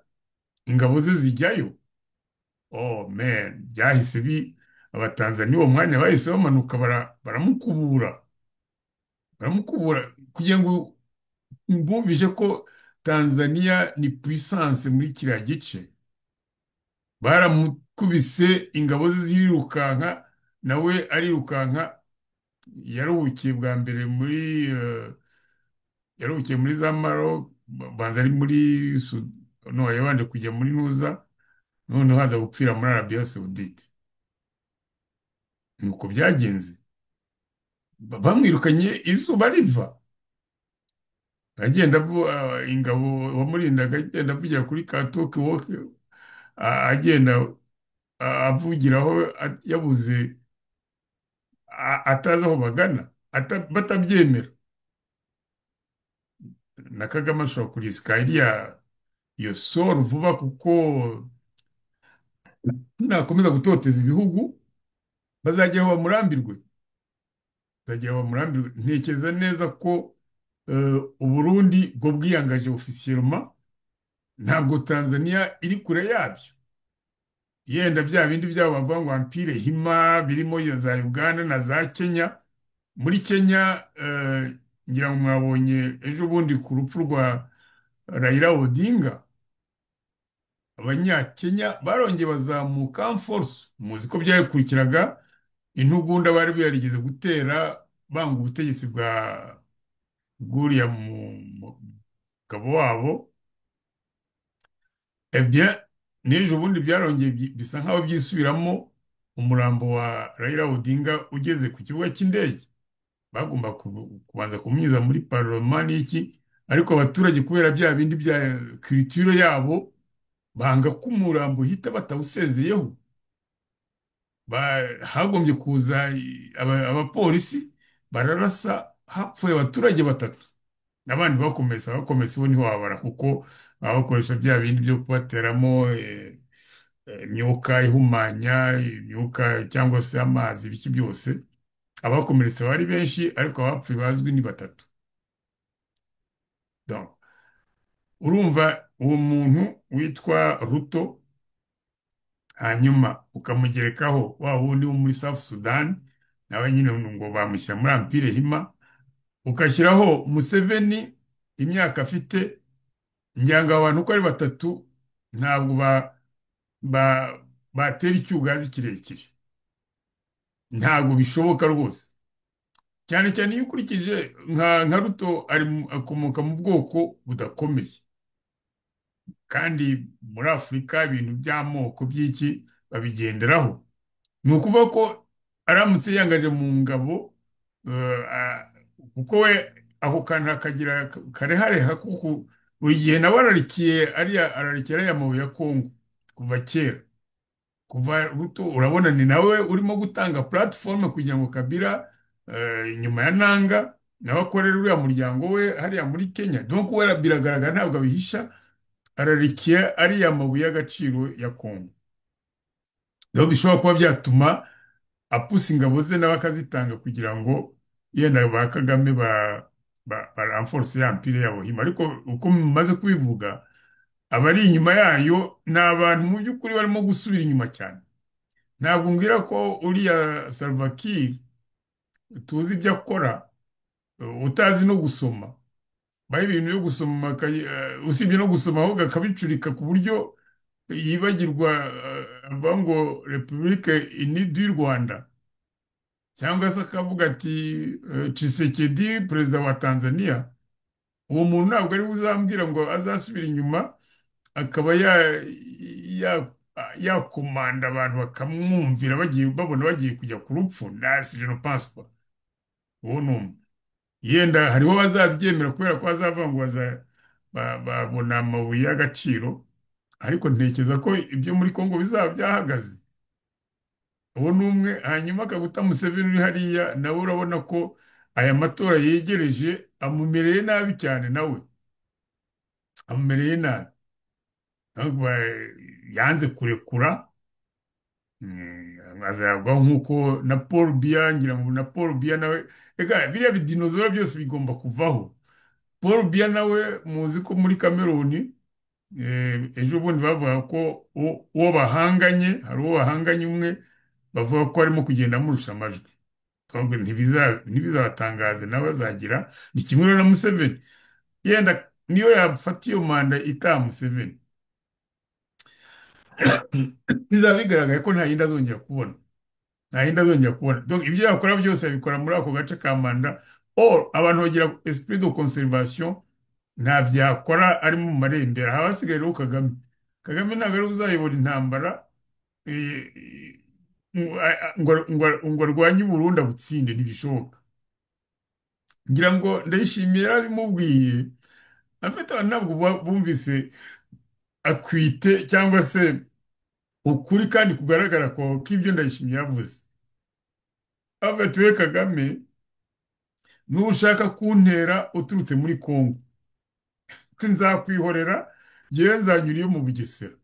ingabo ze zijyayo. Oh man, byahise abatanzaniya uwo mwanya bahise bamanuka baramukubura kugira ngo bumvishe ko Tanzania ni puissance muri kiriya gice. Baramukubise, ingabo ze zirirukanka, nawe arirukanka. Yaruhukiye bwa mbere muri za Maroc, banza ari muri no, yabanje kujya muri Nuza, noneho haza gupfira muri Arabia Saudite. Nuko byagenze, bamwirukanye izuba riva. Ingabo wamurindaga agenda avugira kuri Katoke woke, agenda avugiraho yabuze, atazi aho bagana, batabyemera. Na Kagame ashobora kurisika iyo soro vuba, kuko nakomeza gutoteza ibihugu bazagera bamurambirwe. Ntekereza neza ko Uburundi bwo bwiyangaje officiellement, ntabwo Tanzania iri kure yabyo. Yenda bya bindi byabo bavuga ngo Empire Hima birimo za Uganda na za Kenya. Muri Kenya ngira ngo mwabonye ejo bundi ku rupfu rwa Raila Odinga, Abanyakenya barongeye bazamuka en force. Muzi ko byakurikiraga intugunda bari barigeze gutera banga ubutegetsi bw'uriya mugabo wabo. Bien, n'ejo bundi byarongeye bisa nk'aho byisubiramo. Umurambo wa Raila Odinga ugeze ku kibuga cy'indege, bagomba kubanza kumunyuza muri parlement n'iki, ariko abaturage kubera bya bindi bya culture yabo banga ko umurambo uhita batawusezeyeho. Hagombye kuza abapolisi, bararasa, hapfuye abaturage 3, n'abandi bakometse bo ntiwabara, kuko bakoresha bya bindi byo kubateramo imyuka ihumanya, imyuka cyangwa se amazi, ibiki byose. Abakomeretse bari benshi, ariko abapfuye bazwi ni 3. Donc urumva uwo muntu witwa Ruto, hanyuma ukamugerekaho wa wundi wo muri South Sudan, nawe nyine ngo bamushyira muri Empire Hima, ukashyiraho Museveni, imyaka afite, njyanga abantu uko ari 3 ntabwo batera icyugazi kirekire. Ntabwo bishoboka rwose, cyane cyane iyo ukurikije nka Ruto akomoka mu bwoko budakomeye, kandi muri Afurika ibintu by'amoko by'iki babigenderaho. Ni ukuvuga ko aramutse yangaje mu ngabo, kuko we aho kantu akagira karehareha, kuko buri gihe nawe ararikira ariya mabuye ya Kongo. kuva kera, kuva ruto. Urabona ni nawe urimo gutanga platform kugira ngo Kabila inyuma ya Nanga nawe akorera uriya muryango we hariya muri Kenya. Donc we biragaragara ntabwo abihisha, ararikiye ariya mabuye y'agaciro ya Kongo. Rero bishobora kuba byatuma apusa ingabo ze nawe akazitanga kugira ngo yenda ba Kagame ba renforce ya mpire yabo hima. Ariko uko mumaze kubivuga, abari inyuma yayo ni abantu mu by'ukuri barimo gusubira inyuma cyane. Ntabwo mbwira ko uriya Salva Kiir tuzi ibyo akora, utazi no gusoma, baho ibintu byo gusoma usibye no gusoma ahubwo akabicurika ku buryo yibagirwa, avuga ngo Repubulike Unide y'u Rwanda, cyangwa se akavuga ati Tshisekedi perezida wa Tanzania. Uwo muntu ntabwo ari uzambwira ngo azasubira inyuma akaba yakomanda abantu bakamwumvira babona bagiye kujya ku rupfu. Nasi je ne pense pas. Uwo ni umwe. Yenda hariho bazabyemera kubera ko bazavuga ngo babona amabuye y'agaciro, ariko ntekereza ko ibyo muri Kongo bizaba byahagaze. Uwo ni umwe. Hanyuma Kaguta Museveni uri hariya nawe urabona ko aya matora yegereje amumereye nabi cyane, nawe amumereye nabi. Yanze kurekura, azagwaho nk'uko na Paul Biya, ngira ngo na Paul Biya nawe, ega biriya bidinozora byose bigomba kuvaho. Paul Biya nawe muzi ko muri Cameroon ejo bundi bavuga ko uwo bahanganye, hari uwo bahanganye umwe bavuga ko arimo kugenda amurusha amajwi. Ntibizabatangaze nawe azagira ni kimwe na Museveni. Yenda niyo yafata iyo manda itaha Museveni, bizaba bigaragaye ko nta yindi azongera kubona, nta yindi azongera kubona. Donc ibyo yakora byose abikora muri ako gace ka manda. Abantu bagira esprit de conservation, nta byakora ari mu marembera. Haba hasigaye rero Kagame. Kagame ntabwo ari uzayobora intambara ngo arwanye u Burundi abutsinde, ntibishoboka. Ngira ngo Ndayishimiye yarabimubwiye, afite abantu ntabwo bumvise akwite cyangwa se ukuri kandi kugaragara ko k'ibyo Ndayishimiye yavuze. Afite we Kagame, nushaka kuntera uturutse muri Kongo, nzakwihorera, ngewe nzanyura iyo mu Bugesera.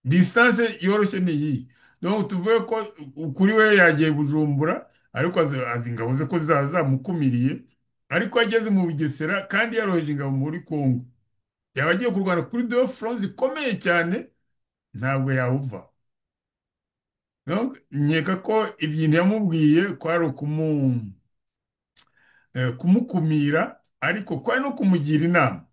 Distance yoroshye ni iyi. Donc tuvuye ko ukuri we yagiye Bujumbura, ariko azi ingabo ze ko zamukumiriye, ariko ageze mu Bugesera kandi yaroheje ingabo muri Kongo, yaba agiye kurwana kuri deux fronts zikomeye cyane, ntabwo yawuva. Donc nkeka ko ibintu yamubwiye kwari kumukumira, ariko kwari no kumugira inama.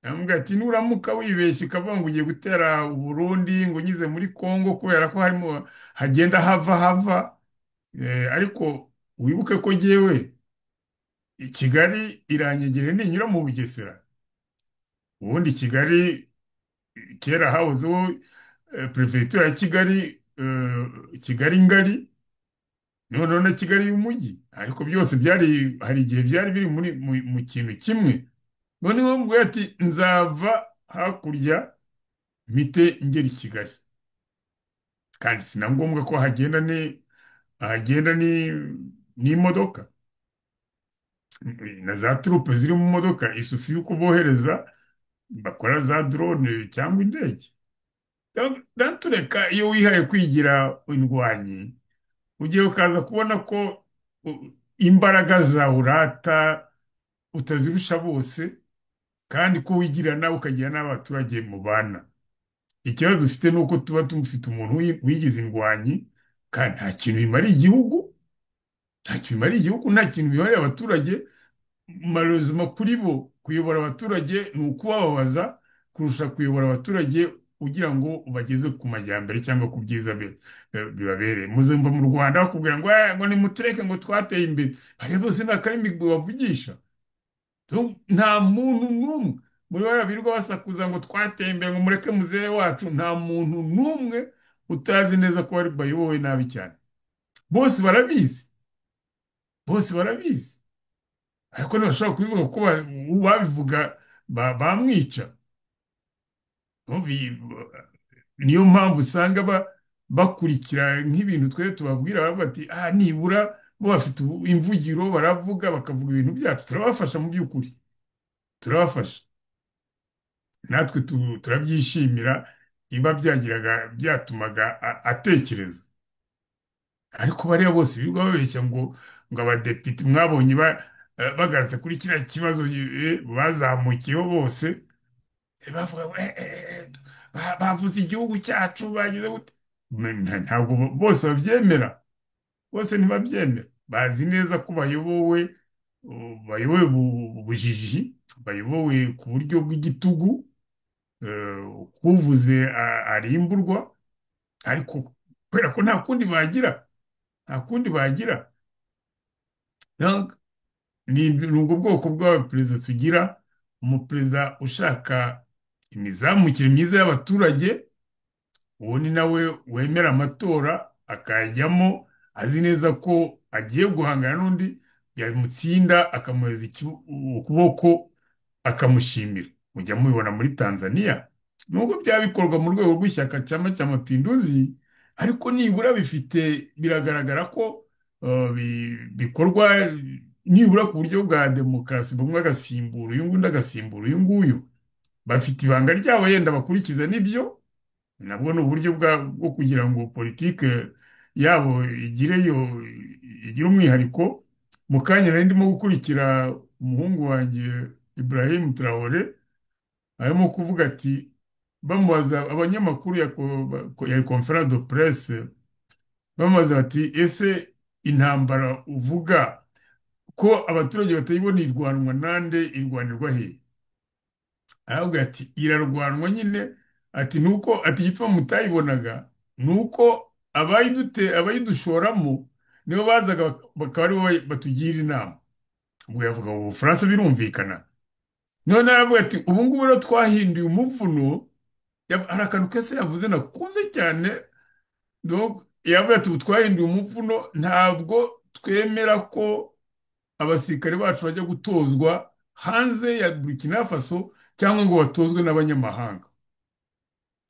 Yamubwira ati nuramuka wibeshye ukavuga ngo ugiye gutera u Burundi ngo unyuze muri Kongo kubera ko harimo hagenda hava, ariko wibuke ko jyewe Kigali iranyegere ninyura mu Bugesera. Ubundi Kigali kera hahozeho prefecture ya Kigali, Kigali ngari, noneho na Kigali y'umujyi, ariko byose hari igihe byari biri mu kintu kimwe. Noneho mbwe ati nzava hakurya mpite ngera i Kigali, kandi sinangombwa ko hagenda n'imodoka na za trupe ziri mu modoka, isufi yuko bohereza bakora za drone cyangwa indege. Tureka iyo wihaye kwigira indwanyi, ugiye ukaza kubona ko imbaraga zawe urata utazirusha bose, kandi ko wigira nawe ukagira n'abaturage mubana. Ikibazo dufite ni uko tuba tumufite umuntu wigize indwanyi, kandi nta kintu bimariye igihugu, nta kintu bimariye abaturage. Malheureusement kuri bo kuyobora abaturage ni ukubababaza kurusha kuyobora abaturage ugira ngo ubageze ku majyambere cyangwa ku byiza bibabereye. Muzumva mu Rwanda bakubwira ngo nimutureke ngo twateye imbere, hariya bose nta karimi bavugisha. Nta muntu n'umwe muri birirwa basakuza ngo twateye imbere ngo mureke muzehe wacu, nta muntu n'umwe utazi neza ko bayobowe nabi cyane. Bose barabizi, ariko ntibashobora kubivuga ko babivuga bamwica. niyo mpamvu usanga bakurikira nk'ibintu twe tubabwira baravuga ati nibura bo bafite imvugiro baravuga bakavuga ibintu byacu turabafasha mu by'ukuri turabafasha natwe turabyishimira niba byagiraga byatumaga atekereza ariko bariya bose birirwa babeshya ngo abadepite mwabonye bagarutse kuri kiriya kibazo bazamukiyeho bose bavuga ngo bavuze igihugu cyacu bagize gute ntabwo bose babyemera bose ntibabyemera bazi neza ko bayobowe ubujiji bayobowe ku buryo bw'igitugu kuvuze arimburwa ariko kubera ko nta kundi bagira nta kundi bagira ni ubwo bwoko bw'abaperezida tugira umuperezida ushaka imizamukire myiza y'abaturage uwo ni nawe wemera amatora akayajyamo azi neza ko agiye guhangana n'undi yamutsinda akamuheza ukuboko akamushimira mujya mubibona muri Tanzania nubwo byaba bikorwa mu rwego rw'ishyaka Chama cha Mapinduzi ariko nibura biragaragara ko bikorwa nibura ku buryo bwa demokarasi bumwe agasimbura uyu nguyu agasimbura uyu nguyu bafite ibanga ryabo yenda bakurikiza n'ibyo nabwo ni uburyo bwo kugira ngo politike yabo igire umwihariko mu kanya nari ndimo gukurikira umuhungu wanjye Ibrahim Traore arimo kuvuga ati bamubaza abanyamakuru ya conference de presse bamubaza bati ese intambara uvuga ko abaturage batayibona irwanwa nande irwanirwa he aravuga ati irarwanwa nyine ati nuko ati gituma mutayibonaga nuko abayidushoramo nibo bazaga bakaba aribo batugira inama ubwo yavuga ngo Ubufaransa birumvikana none aravuga ati ubu ngubu rero twahinduye umuvuno hari akantu kese yavuze nakunze cyane yavuga ati ubu twahinduye umuvuno ntabwo twemera ko abasirikare bacu bajya gutozwa hanze ya Burkina Faso cyangwa ngo batozwe n'abanyamahanga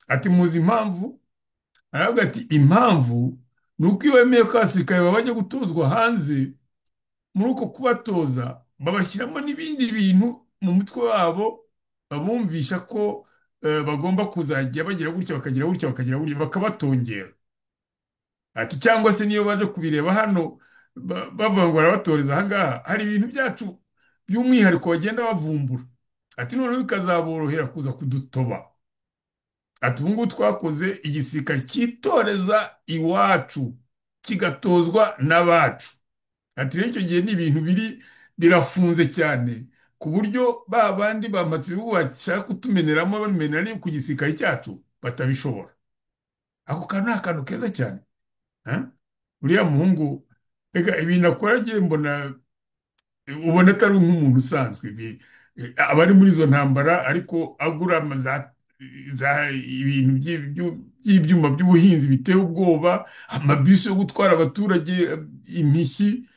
ati muzi impamvu aravuga ati impamvu ni uko iyo wemeye ko abasirikare bajya gutozwa hanze muri uko kubatoza babashyiramo n'ibindi bintu mu mutwe wabo babumvisha ko bagomba kuzajya bagira gutya bakagira gutya bakagira gutya bakabatongera ati cyangwa se niyo baje kubireba hano bavuga ngo barabatoreza ahangaha hari ibintu byacu by'umwihariko bagenda bavumbura ati noneho bikazaborohera kuza kudutoba ati ubu ngubu twakoze igisirikare cyitoreza iwacu kigatozwa n'abacu ati rero icyo gihe ni ibintu birafunze cyane ku buryo ba bandi bamaze ibihugu bashaka kutumeneramo bamenera ku gisirikare cyacu batabishobora ako kantu ni akantu keza cyane uriya muhungu reka ibintu akora agiye ubona atari nk'umuntu usanzwe aba ari muri izo ntambara ariko agura ibintu by'ibyuma by'ubuhinzi biteye ubwoba amabisi yo gutwara abaturage impishyi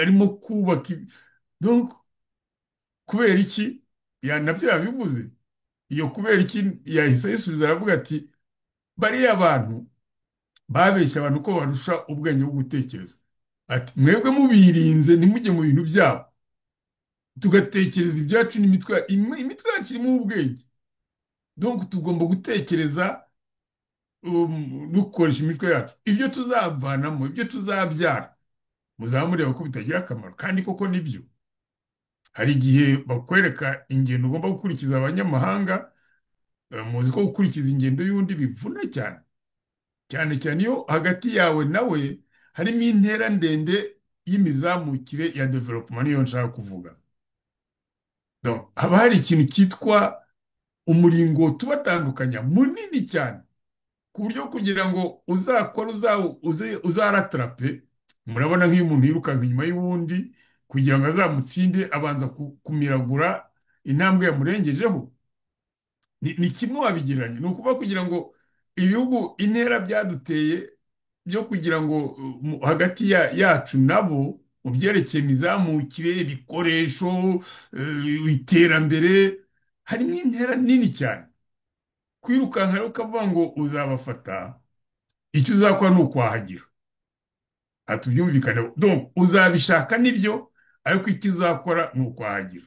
arimo kubaka kubera iki nabyo yabivuze iyo kubera iki yahise yisubiza aravuga ati bariya abantu babeshya abantu ko barusha ubwenge bwo gutekereza ati mwebwe mubirinze ntimujye mu bintu byabo tugatekereza ibyacu n'imitwe yacu irimo ubwenge donc tugomba gutekereza dukoresha imitwe yacu ibyo tuzavanamo ibyo tuzabyara muzaba mureba ko bitagira akamaro kandi koko nibyo hari igihe bakwereka ingendo ugomba gukurikiza abanyamahanga muzi ko gukurikiza ingendo y'undi bivuna cyane cyane cyane iyo hagati yawe nawe harimo intera ndende y'imizamukire ya development niyo nshaka kuvuga haba hari ikintu cyitwa umuringoti ubatandukanya munini cyane ku buryo kugira ngo uzakore uzaratarape murabona nk'iyo umuntu yirukanka inyuma y'uwundi kugira ngo azamutsinde abanza kumiragura intambwe yamurengejeho ni kimwe wabigereranya ni ukuvuga kugira ngo ibihugu intera byaduteye byo kugira ngo hagati yacu nabo mu byerekeye imizamukire ibikoresho iterambere harimo intera nini cyane kwirukanka rero ukavuga ngo uzabafata, icyo uzakora ni ukwahagira. Tubyumvikane, donc uzabishaka nibyo, ariko icyo uzakora ni ukwahagira.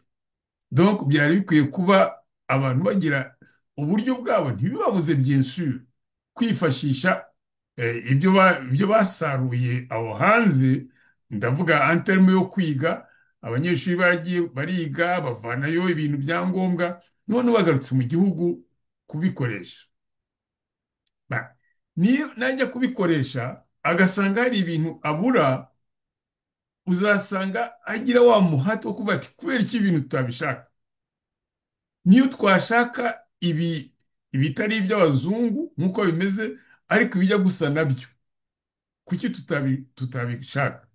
Donc byari bikwiye kuba abantu bagira uburyo bwabo, ntibibabuze bien sûr kwifashisha ibyo basaruye aho hanze. Ndavuga en terme yo kwiga, abanyeshuri baragiye bariga bavanayo ibintu bya ngombwa, none bagarutse mu gihugu kubikoresha. Niyo najya kubikoresha agasanga hari ibintu abura, uzasanga agira wa muhati wo kuvuga ati kubera iki ibintu tutabishaka. Niyo twashaka ibitari iby'abazungu nk'uko bimeze, ariko ibijya gusa nabyo, kuki tutabishaka?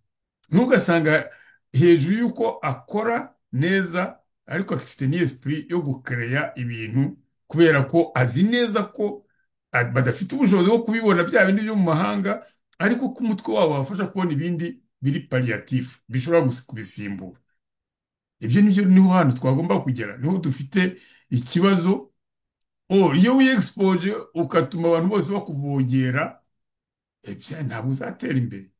Ntugasanga hejuru y'uko akora neza, ariko afite n'esprit yo gukereya ibintu, kubera ko azi neza ko badafite ubushobozi bwo kubibona bya bindi byo mu mahanga, ariko ko umutwe wabo wabafasha kubona ibindi biri palliatif bishobora kubisimbura. Ibyo niho hantu twagomba kugera, niho dufite ikibazo. Iyo wiexpose ukatuma abantu bose bakuvogera, ntabwo uzatera imbere.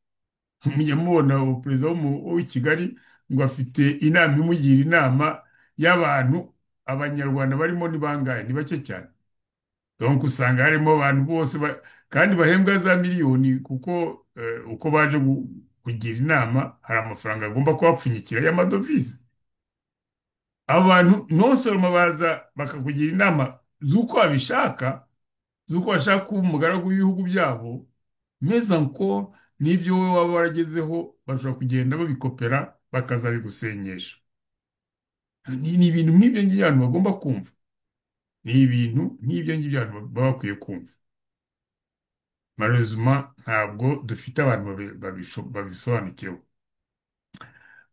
Munyamubona perezida w'i Kigali ngo afite inama imugira inama y'abantu, abanyarwanda barimo ni bangahe? Ni bake cyane. Donc usanga harimo abantu bose kandi bahembwa za miliyoni, kuko uko baje kugira inama hari amafaranga agomba kubapfunyikira y'amadovize. Abantu nonsoroma baza bakakugira inama z'uko babishaka, z'uko bashaka kuba umugaragu w'ibihugu byabo, meza ngo n'ibyo wowe waba waragezeho bashobora kugenda babikopera bakazabigusenyesha. Ni ibintu nk'ibyo ngibyo abantu bagomba kumva. Ni ibintu nk'ibyo ngibyo abantu baba bakwiye kumva. Malheureusement ntabwo dufite abantu babisobanukiwe.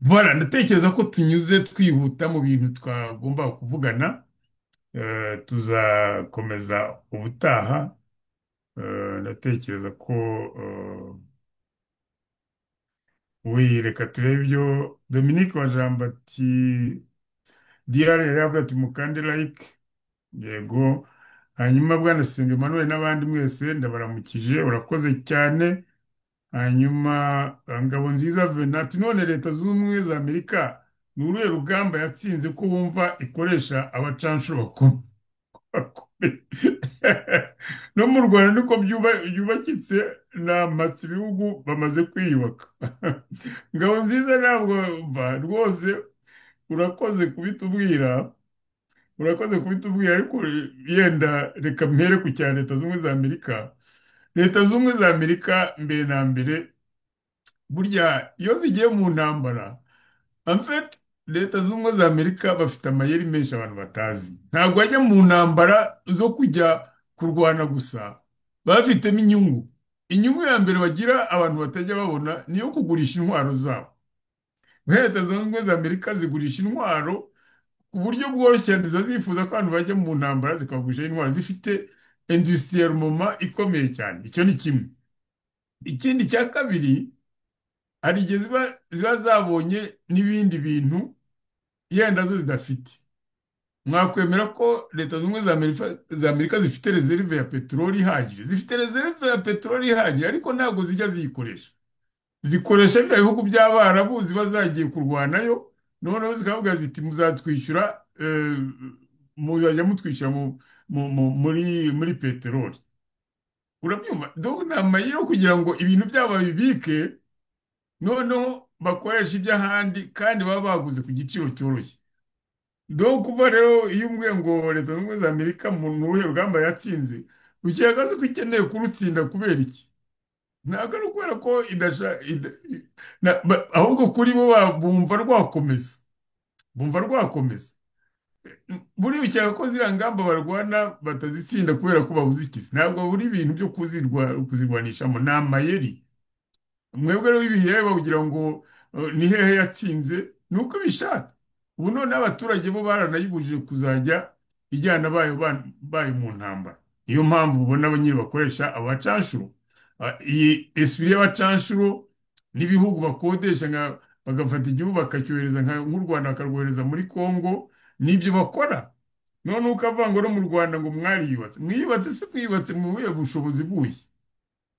Voilà, ndatekereza ko tunyuze twihuta mu bintu twagomba kuvugana. Tuzakomeza ubutaha. Ndatekereza ko reka turebe ibyo Dominique Wajamba ati diyari yari yavuze ati mukande like. Yego. Hanyuma bwana Senga Emmanuel n'abandi mwese ndabaramukije, urakoze cyane. Hanyuma Ngabo nziza Venati, none leta zunze ubumwe za Amerika ni uruhe rugamba yatsinze ko wumva ikoresha abacanshuro bakomeye? No mu Rwanda niko byubakitse, namatse ibihugu bamaze kwiyubaka. Ngabo nziza ntabwo mva rwose, urakoze kubitubwira, ariko yenda reka mpere ku cya leta zunze ubumwe za Amerika. Leta zunze ubumwe za Amerika mbere na mbere, burya iyo zigiye mu ntambara, en fait leta zunze ubumwe za Amerika bafite amayeri menshi abantu batazi. Ntabwo bajya mu ntambara zo kujya kurwana gusa, bafitemo inyungu. Inyungu ya mbere bagira abantu batajya babona niyo kugurisha intwaro zabo. Leta zunze ubumwe za Amerika zigurisha intwaro ku buryo bworoshye, ziba zifuza ko abantu bajya mu ntambara zikabagurisha intwaro. Zifite industriellement ikomeye cyane. Icyo ni kimwe. Ikindi cya kabiri, hari igihe ziba zabonye n'ibindi bintu yenda zo zidafite. Mwakwemera ko leta zunze ubumwe za Amerika zifite reserve ya peteroli ihagije. Zifite reserve ya peteroli ihagije, ariko ntabwo zijya ziyikoresha. Zikoresha ibyo bihugu by'Abarabu ziba zagiye kurwanayo, noneho zikavuga ziti muzatwishyura, muzajya mutwishyura muri peteroli. Urabyumva? Donc ni amayeri kugira ngo ibintu byabo babibike, noneho bakoresha iby'ahandi kandi baba baguze ku giciro cyoroshye. Donc kuva rero iyo umwe ngo leta zunze ubumwe za Amerika mu ruhe rugamba yatsinze, ukeka ko ikeneye kurutsinda kubera iki? Ntabwo ari ukubera ko ahubwo kuri bo bumva rwakomeza, buriya ukeka ko ziriya ngamba barwana batazitsinda kubera ko babuze ikisi. Ntabwo buri ibintu byo kuzirwanishamo, ni amayeri. Mwebwe rero ibireba kugira ngo ni hehe yatsinze, ni uko bishaka. Ubu none abaturage bo baranayibujije kuzajya ijyana bayo mu ntambara. Niyo mpamvu ubona nyine bakoresha abacanshuro. Iyi esprit y'abacanshuro n'ibihugu bakodesha, bagafata igihugu bakacyohereza nk'u Rwanda bakarwohereza muri Congo, nibyo bakora. none ukavuga ngo no mu Rwanda ngo mwiyubatse se mwiyubatse mu buhe bushobozi buhe?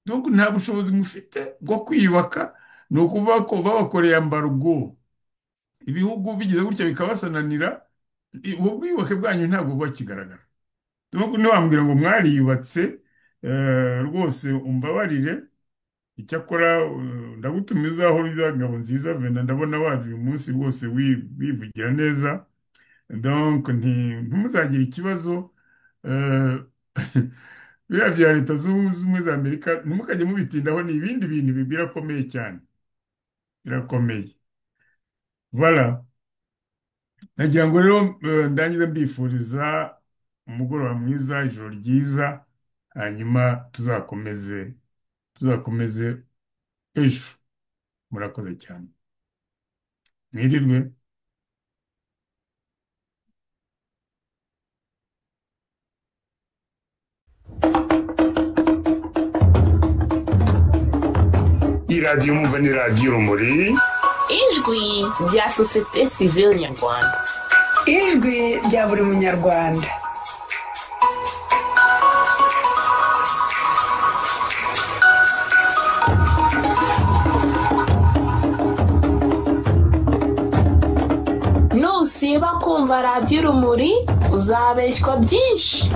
Donc nta bushobozi mufite bwo kwiyubaka, ni ukuvuga ko babakoreye ambarugo, ibihugu bigize gutya bikabasananira, ubwo bwiyubake bwanyu ntabwo buba kigaragara. Donc ntiwambwira ngo mwariyubatse, rwose umbabarire. Icyakora ndagutumiza aho Ngabo nziza Vena, ndabona waje uyu munsi rwose wivugira neza. Donc ntimuzagire ikibazo, biriya vya leta zunze ubumwe za Amerika ntimukajye mubitindaho, ni ibindi bintu birakomeye cyane, birakomeye. Voilà, nagira ngo rero ndangize mbifuriza umugoroba mwiza, ijoro ryiza, hanyuma tuzakomeze ejo. Murakoze cyane, mwirirwe. iradiyo mwumva ni radiyo urumuri, ijwi rya sosiyete sivile nyarwanda, ijwi rya buri munyarwanda. nusiba kumva radiyo urumuri uzabeshywa byinshi.